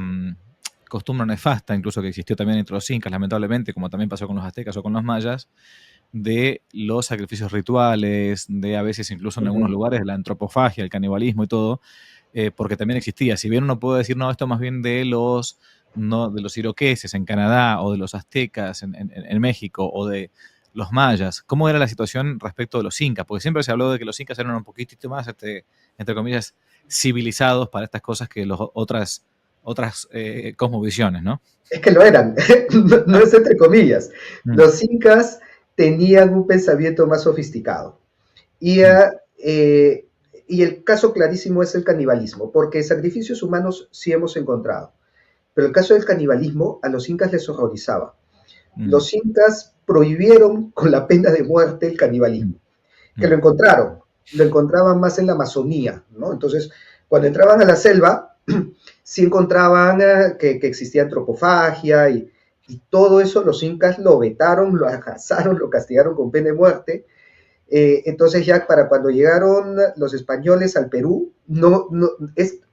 costumbre nefasta, incluso que existió también entre los incas, lamentablemente, como también pasó con los aztecas o con los mayas, de los sacrificios rituales, de a veces incluso en algunos lugares la antropofagia, el canibalismo y todo, porque también existía. Si bien uno puede decir, no, esto más bien de los iroqueses en Canadá o de los aztecas en México o de los mayas, ¿cómo era la situación respecto de los incas? Porque siempre se habló de que los incas eran un poquitito más, entre comillas, civilizados para estas cosas que las otras cosmovisiones, ¿no? Es que lo eran, no es entre comillas. Los incas tenían un pensamiento más sofisticado. Y el caso clarísimo es el canibalismo, porque sacrificios humanos sí hemos encontrado. Pero el caso del canibalismo a los incas les horrorizaba. Los incas prohibieron con la pena de muerte el canibalismo, que lo encontraban más en la Amazonía, ¿no? Entonces, cuando entraban a la selva, sí encontraban que existía antropofagia y todo eso los incas lo vetaron, lo arrasaron, lo castigaron con pena de muerte. Entonces ya para cuando llegaron los españoles al Perú,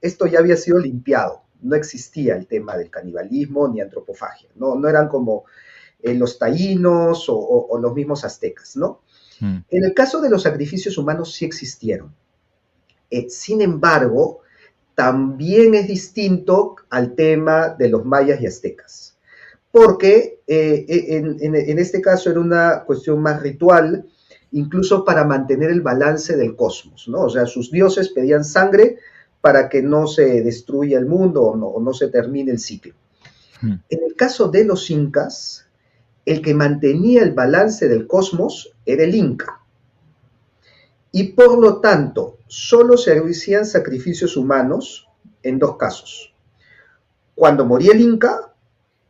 esto ya había sido limpiado, no existía el tema del canibalismo ni antropofagia, no eran como los taínos o los mismos aztecas, ¿no? En el caso de los sacrificios humanos sí existieron. Sin embargo, también es distinto al tema de los mayas y aztecas, porque en este caso era una cuestión más ritual, incluso para mantener el balance del cosmos, ¿no? O sea, sus dioses pedían sangre para que no se destruya el mundo o no se termine el ciclo. En el caso de los incas, el que mantenía el balance del cosmos era el inca. Y por lo tanto, solo se hacían sacrificios humanos en dos casos. Cuando moría el inca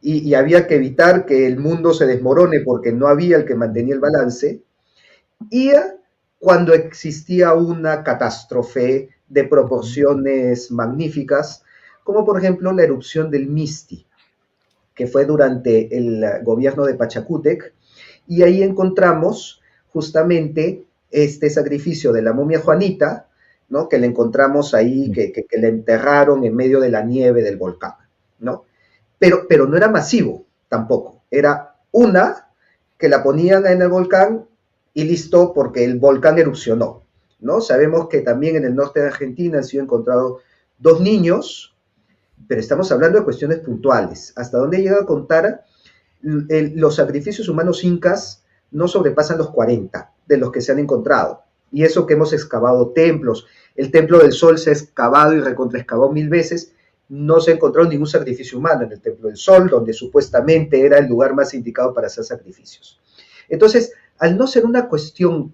y había que evitar que el mundo se desmorone porque no había el que mantenía el balance, y cuando existía una catástrofe de proporciones magníficas, como por ejemplo la erupción del Misti, que fue durante el gobierno de Pachacútec, y ahí encontramos justamente este sacrificio de la momia Juanita, ¿no? Que le encontramos ahí, que le enterraron en medio de la nieve del volcán, ¿no? Pero no era masivo tampoco, era una que la ponían en el volcán y listo, porque el volcán erupcionó, ¿no? Sabemos que también en el norte de Argentina han sido encontrados 2 niños, pero estamos hablando de cuestiones puntuales. ¿Hasta dónde llega a contar? Los sacrificios humanos incas no sobrepasan los 40 de los que se han encontrado. Y eso que hemos excavado templos, el templo del Sol se ha excavado y recontraexcavado 1000 veces, no se ha encontrado ningún sacrificio humano en el templo del Sol, donde supuestamente era el lugar más indicado para hacer sacrificios. Entonces, al no ser una cuestión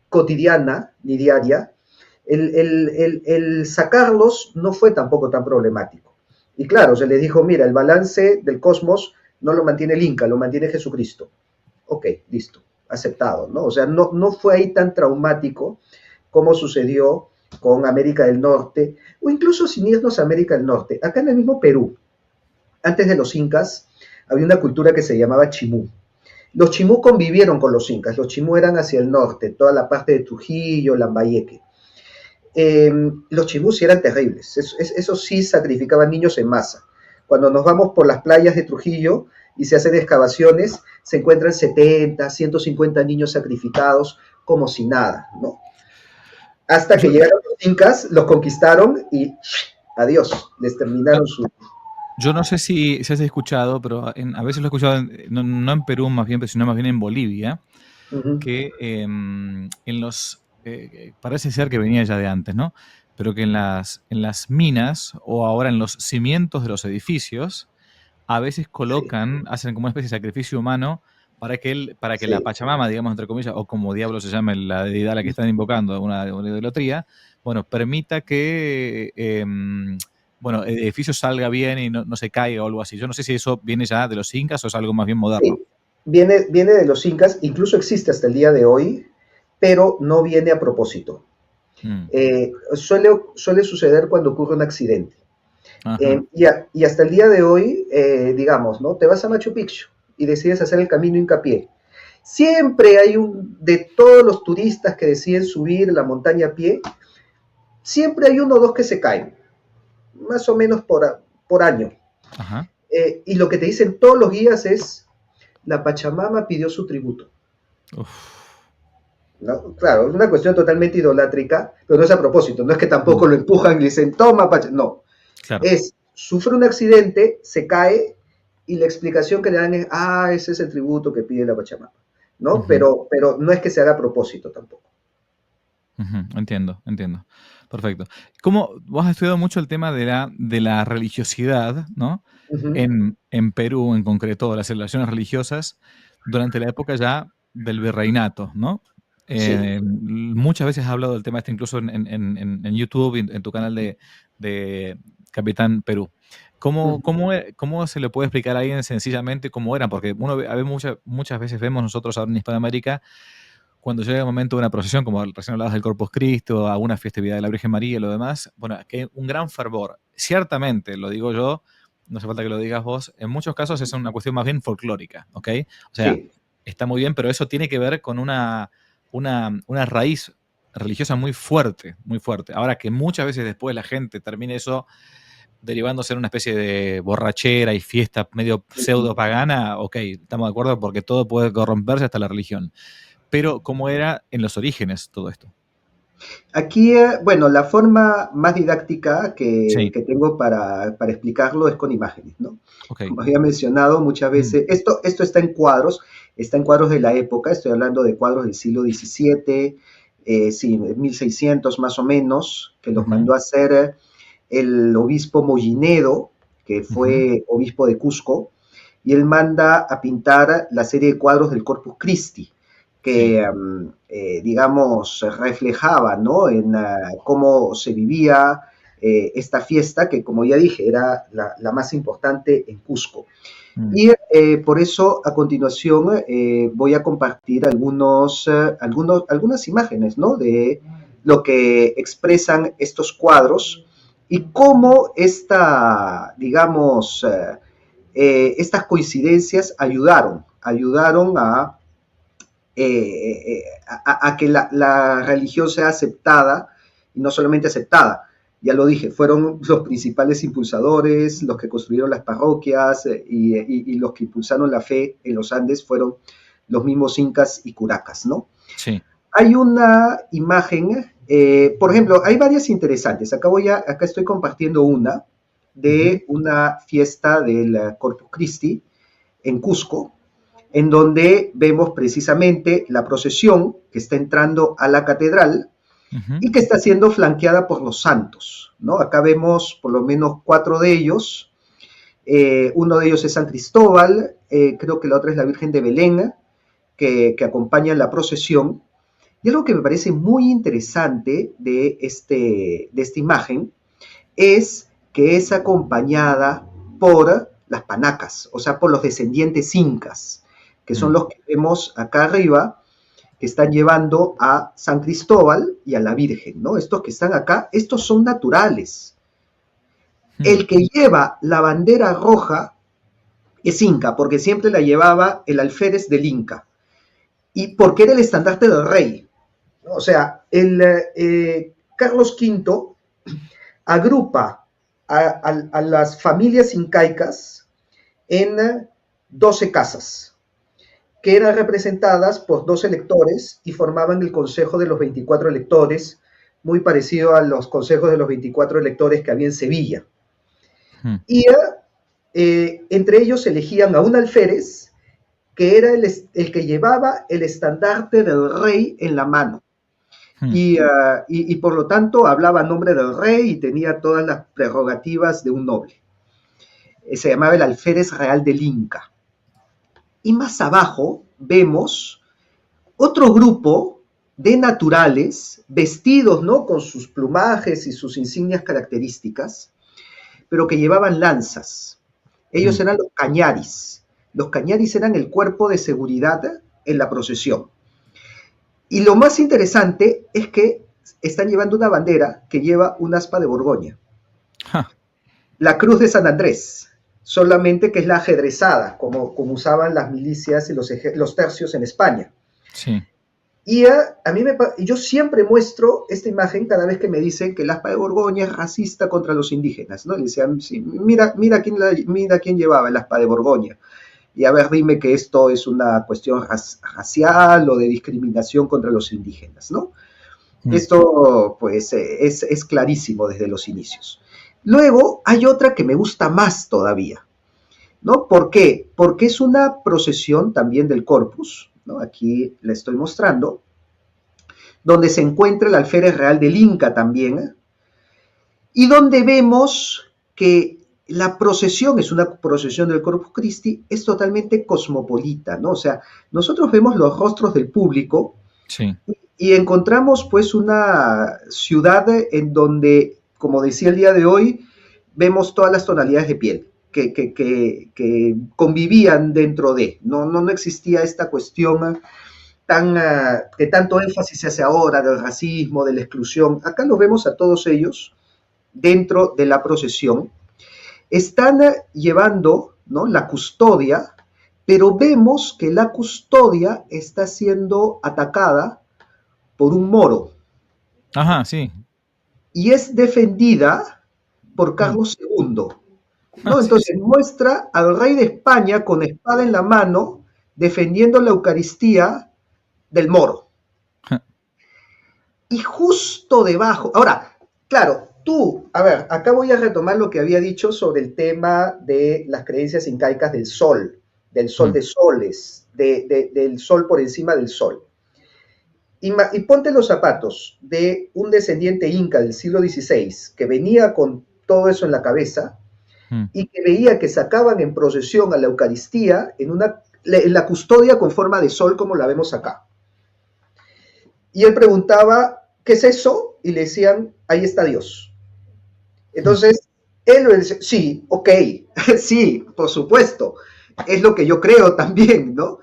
cotidiana ni diaria, el sacarlos no fue tampoco tan problemático. Y claro, se les dijo, mira, el balance del cosmos no lo mantiene el Inca, lo mantiene Jesucristo. Ok, listo, aceptado, ¿no? O sea, no fue ahí tan traumático como sucedió con América del Norte, o incluso sin irnos a América del Norte. Acá en el mismo Perú, antes de los incas, había una cultura que se llamaba chimú. Los chimú convivieron con los incas, los chimú eran hacia el norte, toda la parte de Trujillo, Lambayeque. Los chimú sí eran terribles, eso sí sacrificaban niños en masa. Cuando nos vamos por las playas de Trujillo y se hacen excavaciones, se encuentran 70, 150 niños sacrificados como si nada, ¿no? Hasta que llegaron los incas, los conquistaron y adiós, les terminaron su... Yo no sé si has escuchado, pero a veces lo he escuchado, no en Perú más bien, sino más bien en Bolivia, Ujú. que en los, parece ser que venía ya de antes, ¿no? Pero que en las minas o ahora en los cimientos de los edificios, a veces Sí, colocan, hacen como una especie de sacrificio humano para que la sí. Pachamama, digamos, entre comillas, o como diablo se llame la deidad a la que están invocando, una idolatría, bueno, permita que, bueno, el edificio salga bien y no se caiga o algo así. Yo no sé si eso viene ya de los incas o es algo más bien moderno. Sí, viene de los incas, incluso existe hasta el día de hoy, pero no viene a propósito. Mm. Suele suceder cuando ocurre un accidente. Ajá. Y hasta el día de hoy, digamos, ¿no? Te vas a Machu Picchu y decides hacer el camino hincapié. Siempre hay de todos los turistas que deciden subir la montaña a pie, siempre hay uno o dos que se caen, más o menos por año. Ajá. Y lo que te dicen todos los guías es, la Pachamama pidió su tributo. Uf. ¿No? Claro, es una cuestión totalmente idolátrica, pero no es a propósito, no es que tampoco Mm. lo empujan y le dicen, toma, no, Claro. es, sufre un accidente, se cae, y la explicación que le dan es, ese es el tributo que pide la Pachamama, ¿no? Ujú. Pero no es que se haga a propósito tampoco. Ujú, entiendo, entiendo. Perfecto. ¿Cómo vos has estudiado mucho el tema de la religiosidad, ¿no? Ujú. En Perú, en concreto, las celebraciones religiosas, durante la época ya del virreinato, ¿no? Sí. Muchas veces has hablado del tema este incluso en YouTube, en tu canal de Capitán Perú. Ujú. ¿Cómo se le puede explicar a alguien sencillamente cómo eran? Porque muchas veces vemos nosotros ahora en Hispanoamérica cuando llega el momento de una procesión, como recién hablabas del Corpus Christi, o alguna festividad de la Virgen María y lo demás, bueno, que hay un gran fervor. Ciertamente, lo digo yo, no hace falta que lo digas vos, en muchos casos es una cuestión más bien folclórica, ¿ok? O sea, Sí. está muy bien, pero eso tiene que ver con una raíz religiosa muy fuerte, muy fuerte. Ahora que muchas veces después la gente termine eso derivándose en una especie de borrachera y fiesta medio Ujú. pseudo pagana, ok, estamos de acuerdo porque todo puede corromperse hasta la religión. Pero, ¿cómo era en los orígenes todo esto? Aquí, bueno, la forma más didáctica Sí, que tengo para explicarlo es con imágenes, ¿no? ok. Como había mencionado muchas Mm, veces, esto está en cuadros de la época, estoy hablando de cuadros del siglo XVII, sí, 1600 más o menos, que los ujú, mandó a hacer el obispo Mollinedo, que ujú, fue obispo de Cusco, y él manda a pintar la serie de cuadros del Corpus Christi, sí, que, digamos, reflejaba, ¿no? En cómo se vivía esta fiesta, que como ya dije, era la más importante en Cusco. mm, Y por eso a continuación voy a compartir algunas imágenes, ¿no? De lo que expresan estos cuadros y cómo digamos, estas coincidencias ayudaron a que la religión sea aceptada, y no solamente aceptada, ya lo dije, fueron los principales impulsadores, los que construyeron las parroquias y los que impulsaron la fe en los Andes fueron los mismos incas y curacas, ¿no? sí, Hay una imagen, por ejemplo, hay varias interesantes. Acá estoy compartiendo una ujú, de una fiesta del Corpus Christi en Cusco, en donde vemos precisamente la procesión que está entrando a la catedral ujú, y que está siendo flanqueada por los santos, ¿no? Acá vemos por lo menos 4 de ellos. Uno de ellos es San Cristóbal, creo que la otra es la Virgen de Belén, que acompaña la procesión. Y algo que me parece muy interesante de esta imagen es que es acompañada por las panacas, o sea, por los descendientes incas, que son mm, los que vemos acá arriba, que están llevando a San Cristóbal y a la Virgen, ¿no? Estos que están acá, estos son naturales. mm, El que lleva la bandera roja es inca, porque siempre la llevaba el alférez del inca, y porque era el estandarte del rey. O sea, Carlos V agrupa a las familias incaicas en 12 casas, que eran representadas por 12 electores y formaban el Consejo de los 24 electores, muy parecido a los consejos de los 24 electores que había en Sevilla. mm, Y Entre ellos elegían a un alférez que era el que llevaba el estandarte del rey en la mano. Hmm. Y por lo tanto hablaba a nombre del rey y tenía todas las prerrogativas de un noble. Se llamaba el alférez real del Inca. Y más abajo vemos otro grupo de naturales vestidos, ¿no?, con sus plumajes y sus insignias características, pero que llevaban lanzas. Ellos Hmm. eran los cañaris. Los cañaris eran el cuerpo de seguridad en la procesión. Y lo más interesante es que están llevando una bandera que lleva un aspa de Borgoña. Ja, La cruz de San Andrés, solamente que es la ajedrezada, como usaban las milicias y los tercios en España. sí. Y yo siempre muestro esta imagen cada vez que me dicen que el aspa de Borgoña es racista contra los indígenas, ¿no? Y decían, sí, mira quién llevaba el aspa de Borgoña. Y a ver, dime que esto es una cuestión racial o de discriminación contra los indígenas, ¿no? Hmm. Esto, pues, es clarísimo desde los inicios. Luego hay otra que me gusta más todavía, ¿no? ¿Por qué? Porque es una procesión también del Corpus, ¿no? Aquí la estoy mostrando, donde se encuentra el alférez real del Inca también, ¿eh? Y donde vemos que la procesión es una procesión del Corpus Christi, es totalmente cosmopolita, ¿no? O sea, nosotros vemos los rostros del público Sí. y encontramos pues una ciudad en donde, como decía el día de hoy, vemos todas las tonalidades de piel que convivían dentro de, no existía esta cuestión que tanto énfasis se hace ahora del racismo, de la exclusión. Acá los vemos a todos ellos dentro de la procesión. Están llevando, ¿no?, la custodia, pero vemos que la custodia está siendo atacada por un moro Ajá, sí. y es defendida por Hmm. Carlos II, Ah, ¿no? sí, sí. Entonces muestra al rey de España con espada en la mano defendiendo la Eucaristía del moro. Ja, Y justo debajo, ahora, claro, a ver, acá voy a retomar lo que había dicho sobre el tema de las creencias incaicas del sol hmm. de soles, del sol por encima del sol. Y ponte los zapatos de un descendiente inca del siglo XVI que venía con todo eso en la cabeza Hmm. y que veía que sacaban en procesión a la Eucaristía en la custodia con forma de sol como la vemos acá. Y él preguntaba, ¿qué es eso? Y le decían, ahí está Dios. Hmm. Entonces, él le dice, sí, ok, sí, por supuesto, es lo que yo creo también, ¿no?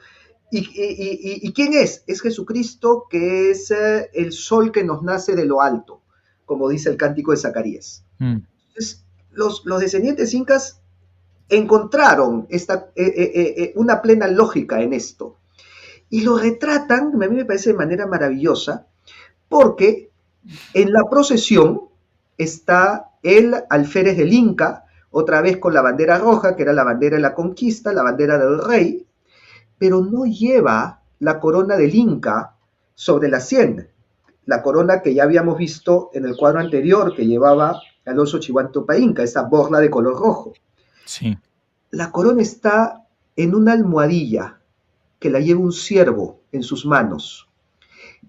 ¿Y quién es? Es Jesucristo, que es el sol que nos nace de lo alto, como dice el cántico de Zacarías. Hmm. Entonces, los descendientes incas encontraron una plena lógica en esto. Y lo retratan, a mí me parece de manera maravillosa, porque en la procesión está el alférez del Inca, otra vez con la bandera roja, que era la bandera de la conquista, la bandera del rey, pero no lleva la corona del Inca sobre la sien, la corona que ya habíamos visto en el cuadro anterior que llevaba Alonso Chihuantopa Inca, esa borla de color rojo. Sí. La corona está en una almohadilla que la lleva un ciervo en sus manos.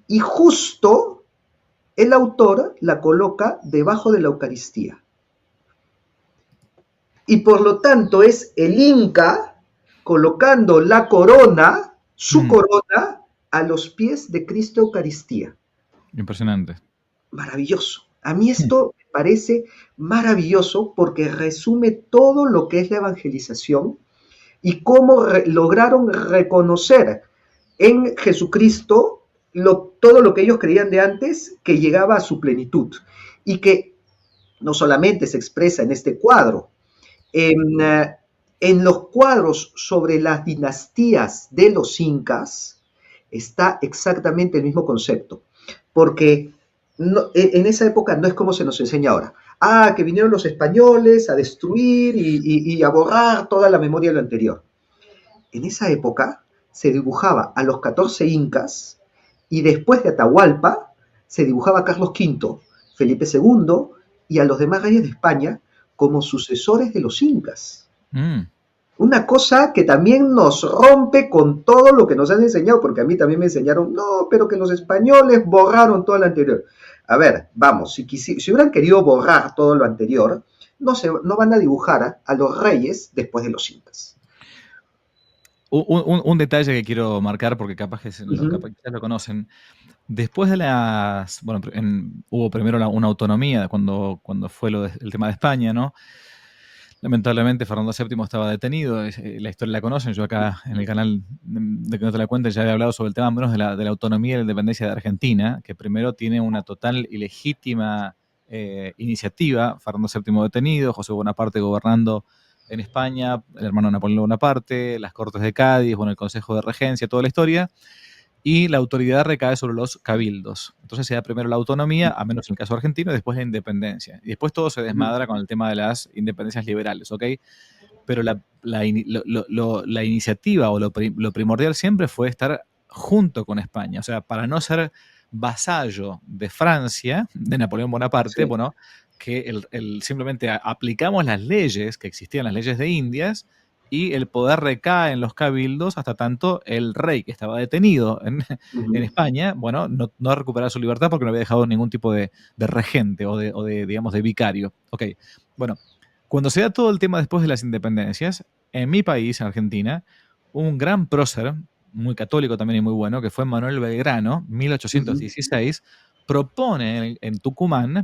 Y justo el autor la coloca debajo de la Eucaristía. Y por lo tanto es el Inca colocando la corona, su Hmm. corona, a los pies de Cristo Eucaristía. Impresionante. Maravilloso. A mí Hmm. esto me parece maravilloso porque resume todo lo que es la evangelización y cómo lograron reconocer en Jesucristo todo lo que ellos creían de antes, que llegaba a su plenitud y que no solamente se expresa en este cuadro, en los cuadros sobre las dinastías de los incas está exactamente el mismo concepto, porque en esa época no es como se nos enseña ahora. Que vinieron los españoles a destruir y a borrar toda la memoria de lo anterior. En esa época se dibujaba a los 14 incas y después de Atahualpa se dibujaba a Carlos V, Felipe II y a los demás reyes de España como sucesores de los incas. Mm. Una cosa que también nos rompe con todo lo que nos han enseñado, porque a mí también me enseñaron, no, pero que los españoles borraron todo lo anterior. A ver, vamos, si hubieran querido borrar todo lo anterior, no van a dibujar a los reyes después de los incas. Un detalle que quiero marcar, porque capaz que Ujú, quizás lo conocen. Después de bueno, hubo primero una autonomía cuando fue el tema de España, ¿no? Lamentablemente Fernando VII estaba detenido, la historia la conocen, yo acá en el canal de que no te la cuenten ya he hablado sobre el tema menos de la autonomía y la independencia de Argentina, que primero tiene una total y legítima iniciativa, Fernando VII detenido, José Bonaparte gobernando en España, el hermano Napoleón Bonaparte, las Cortes de Cádiz, bueno, el Consejo de Regencia, toda la historia, y la autoridad recae sobre los cabildos. Entonces se da primero la autonomía, a menos en el caso argentino, y después la independencia. Y después todo se ujú, desmadra con el tema de las independencias liberales, ¿ok? Pero la iniciativa o lo primordial siempre fue estar junto con España. O sea, para no ser vasallo de Francia, de Napoleón Bonaparte, sí, bueno, que simplemente aplicamos las leyes que existían, las leyes de Indias, y el poder recae en los cabildos hasta tanto el rey que estaba detenido en ujú, España, bueno, no recuperaba su libertad porque no había dejado ningún tipo de regente o digamos, de vicario. Ok, bueno, cuando se da todo el tema después de las independencias, en mi país, en Argentina, un gran prócer, muy católico también y muy bueno, que fue Manuel Belgrano, ujú, 1816, propone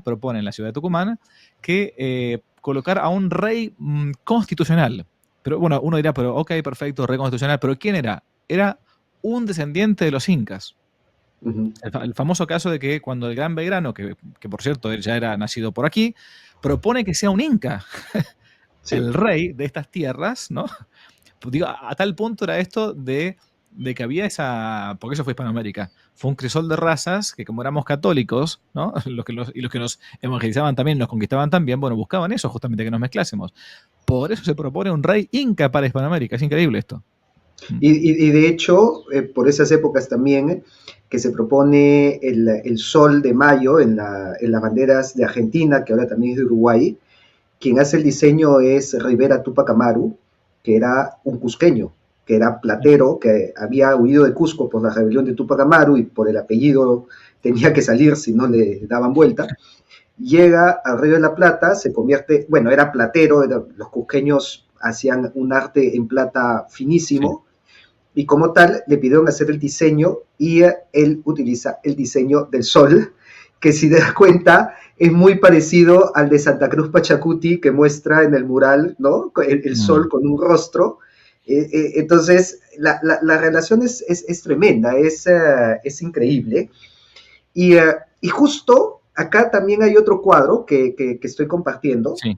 propone en la ciudad de Tucumán, que colocar a un rey constitucional. Pero bueno, uno dirá, pero ok, perfecto, rey constitucional, pero ¿quién era? Era un descendiente de los incas. ujú. El famoso caso de que cuando el gran Belgrano, que por cierto él ya era nacido por aquí, propone que sea un inca Sí. el rey de estas tierras, ¿no? Digo, a tal punto era esto de que había esa, porque eso fue Hispanoamérica, fue un crisol de razas que como éramos católicos, ¿no? Y los que nos evangelizaban también, nos conquistaban también, bueno, buscaban eso justamente, que nos mezclásemos. Por eso se propone un rey inca para Hispanoamérica, es increíble esto. Mm. Y de hecho, por esas épocas también, que se propone el sol de mayo en las banderas de Argentina, que ahora también es de Uruguay. Quien hace el diseño es Rivera Tupac Amaru, que era un cusqueño, que era platero, que había huido de Cusco por la rebelión de Tupac Amaru y por el apellido tenía que salir si no le daban vuelta. Llega al Río de la Plata, se convierte, bueno, era platero, los cusqueños hacían un arte en plata Sí. finísimo, y como tal le pidieron hacer el diseño y él utiliza el diseño del sol, que si te das cuenta es muy parecido al de Santa Cruz Pachacuti que muestra en el mural, ¿no? El Mm. sol con un rostro. Entonces, la relación es tremenda, es increíble. Y justo acá también hay otro cuadro que estoy compartiendo, Sí.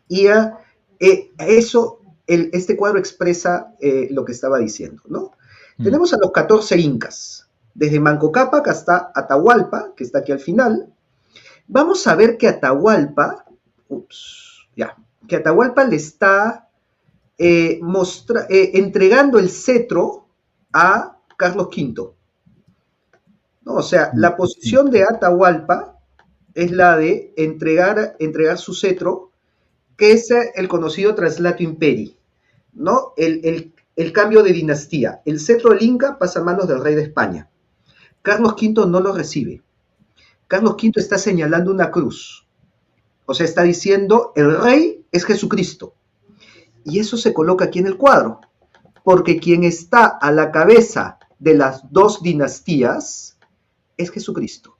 y eso, este cuadro expresa lo que estaba diciendo, ¿no? Mm. Tenemos a los 14 incas, desde Manco Cápac hasta Atahualpa, que está aquí al final. Vamos a ver que Atahualpa, ya, que Atahualpa le está entregando el cetro a Carlos V, ¿no? O sea, Mm. la posición de Atahualpa es la de entregar su cetro, que es el conocido traslato imperi, ¿no? El cambio de dinastía. El cetro del Inca pasa a manos del rey de España. Carlos V no lo recibe. Carlos V está señalando una cruz. O sea, está diciendo, el rey es Jesucristo. Y eso se coloca aquí en el cuadro. Porque quien está a la cabeza de las dos dinastías es Jesucristo,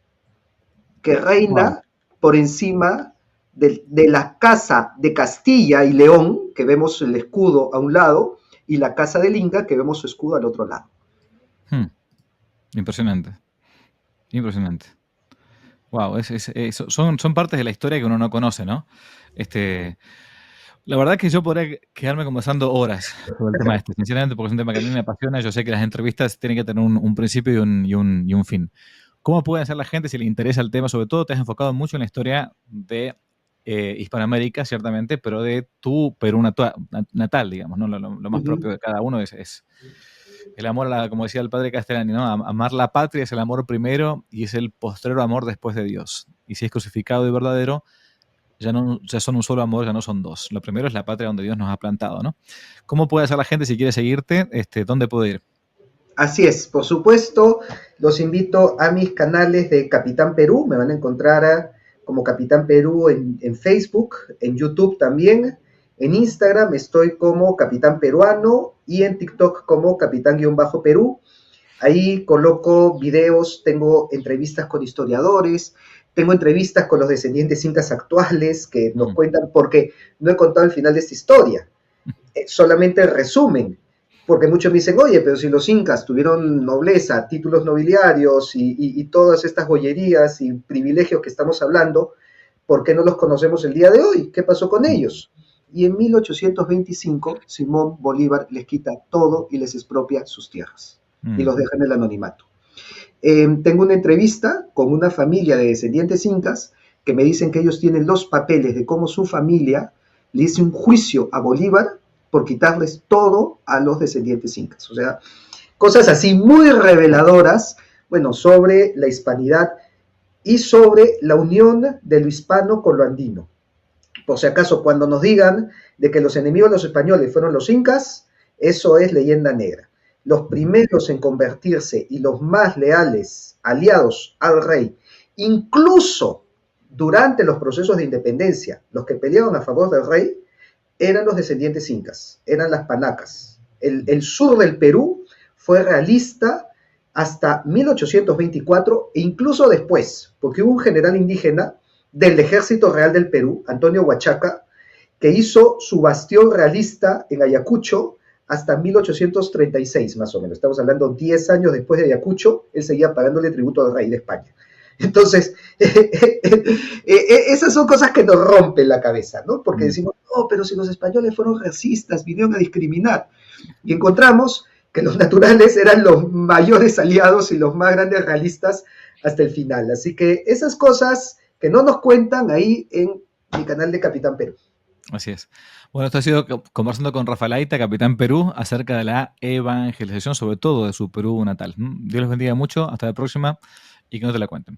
que Wow. reina por encima de la casa de Castilla y León, que vemos el escudo a un lado, y la casa del Inca, que vemos su escudo al otro lado. Mm. Impresionante. Impresionante. Wow, son partes de la historia que uno no conoce, ¿no? Este, la verdad que yo podría quedarme conversando horas sobre el tema este, sinceramente, porque es un tema que a mí me apasiona. Yo sé que las entrevistas tienen que tener un principio y un fin. ¿Cómo puede hacer la gente si le interesa el tema? Sobre todo, te has enfocado mucho en la historia de Hispanoamérica, ciertamente, pero de tu Perú natal, digamos, ¿no? Lo Uh más -huh. propio de cada uno es el amor, como decía el padre Castellani, ¿no? Amar la patria es el amor primero y es el postrero amor después de Dios. Y si es crucificado y verdadero, ya son un solo amor, ya no son dos. Lo primero es la patria donde Dios nos ha plantado, ¿no? ¿Cómo puede hacer la gente si quiere seguirte? ¿Dónde puede ir? Así es, por supuesto, los invito a mis canales de Capitán Perú, me van a encontrar como Capitán Perú en Facebook, en YouTube también, en Instagram estoy como Capitán Peruano y en TikTok como Capitán-Perú. Ahí coloco videos, tengo entrevistas con historiadores, tengo entrevistas con los descendientes incas actuales que nos cuentan, porque no he contado el final de esta historia, solamente el resumen, porque muchos me dicen, oye, pero si los incas tuvieron nobleza, títulos nobiliarios y todas estas joyerías y privilegios que estamos hablando, ¿por qué no los conocemos el día de hoy? ¿Qué pasó con ellos? Y en 1825 Simón Bolívar les quita todo y les expropia sus tierras y los deja en el anonimato. Tengo una entrevista con una familia de descendientes incas que me dicen que ellos tienen los papeles de cómo su familia le hizo un juicio a Bolívar por quitarles todo a los descendientes incas. O sea, cosas así muy reveladoras, bueno, sobre la hispanidad y sobre la unión de lo hispano con lo andino. Por si acaso, cuando nos digan de que los enemigos de los españoles fueron los incas, eso es leyenda negra. Los primeros en convertirse y los más leales aliados al rey, incluso durante los procesos de independencia, los que peleaban a favor del rey, eran los descendientes incas, eran las panacas. El sur del Perú fue realista hasta 1824 e incluso después, porque hubo un general indígena del Ejército Real del Perú, Antonio Huachaca, que hizo su bastión realista en Ayacucho hasta 1836, más o menos. Estamos hablando 10 años después de Ayacucho, él seguía pagándole tributo al rey de España. Entonces, esas son cosas que nos rompen la cabeza, ¿no? Porque decimos, no, pero si los españoles fueron racistas, vinieron a discriminar. Y encontramos que los naturales eran los mayores aliados y los más grandes realistas hasta el final. Así que esas cosas que no nos cuentan ahí en mi canal de Capitán Perú. Así es. Bueno, esto ha sido conversando con Rafael Aita, Capitán Perú, acerca de la evangelización, sobre todo de su Perú natal. Dios los bendiga mucho, hasta la próxima y que no te la cuenten.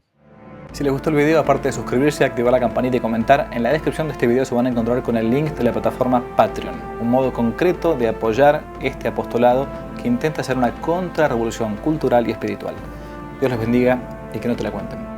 Si les gustó el video, aparte de suscribirse, activar la campanita y comentar, en la descripción de este video se van a encontrar con el link de la plataforma Patreon, un modo concreto de apoyar este apostolado que intenta hacer una contrarrevolución cultural y espiritual. Dios los bendiga y que no te la cuenten.